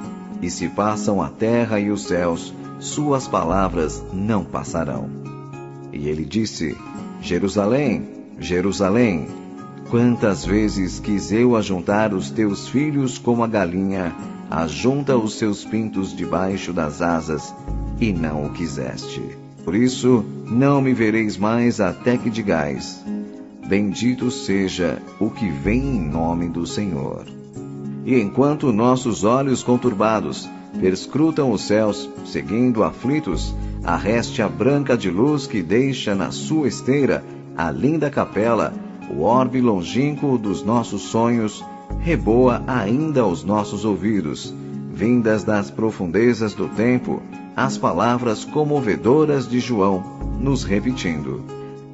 e se passam a terra e os céus, suas palavras não passarão. E ele disse: Jerusalém, Jerusalém, quantas vezes quis eu ajuntar os teus filhos como a galinha ajunta os seus pintos debaixo das asas, e não o quiseste. Por isso, não me vereis mais até que digais: bendito seja o que vem em nome do Senhor. E enquanto nossos olhos conturbados perscrutam os céus, seguindo aflitos a réstia branca de luz que deixa na sua esteira a linda capela, o orbe longínquo dos nossos sonhos, reboa ainda aos nossos ouvidos, vindas das profundezas do tempo, as palavras comovedoras de João, nos repetindo: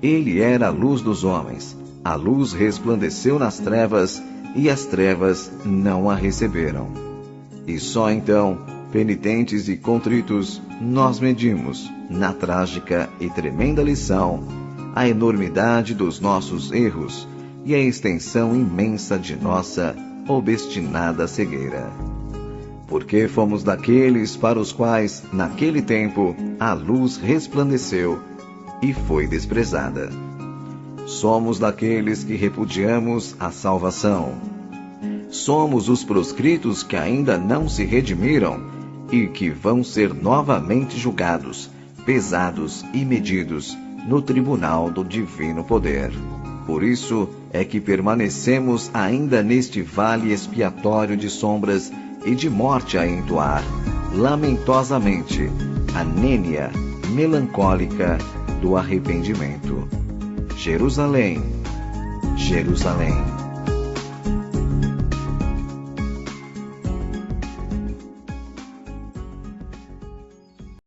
Ele era a luz dos homens, a luz resplandeceu nas trevas, e as trevas não a receberam. E só então, penitentes e contritos, nós medimos, na trágica e tremenda lição, a enormidade dos nossos erros e a extensão imensa de nossa obstinada cegueira. Porque fomos daqueles para os quais, naquele tempo, a luz resplandeceu e foi desprezada. Somos daqueles que repudiamos a salvação. Somos os proscritos que ainda não se redimiram e que vão ser novamente julgados, pesados e medidos no tribunal do divino poder. Por isso é que permanecemos ainda neste vale expiatório de sombras e de morte a entoar, lamentosamente, a nênia melancólica do arrependimento. Jerusalém, Jerusalém.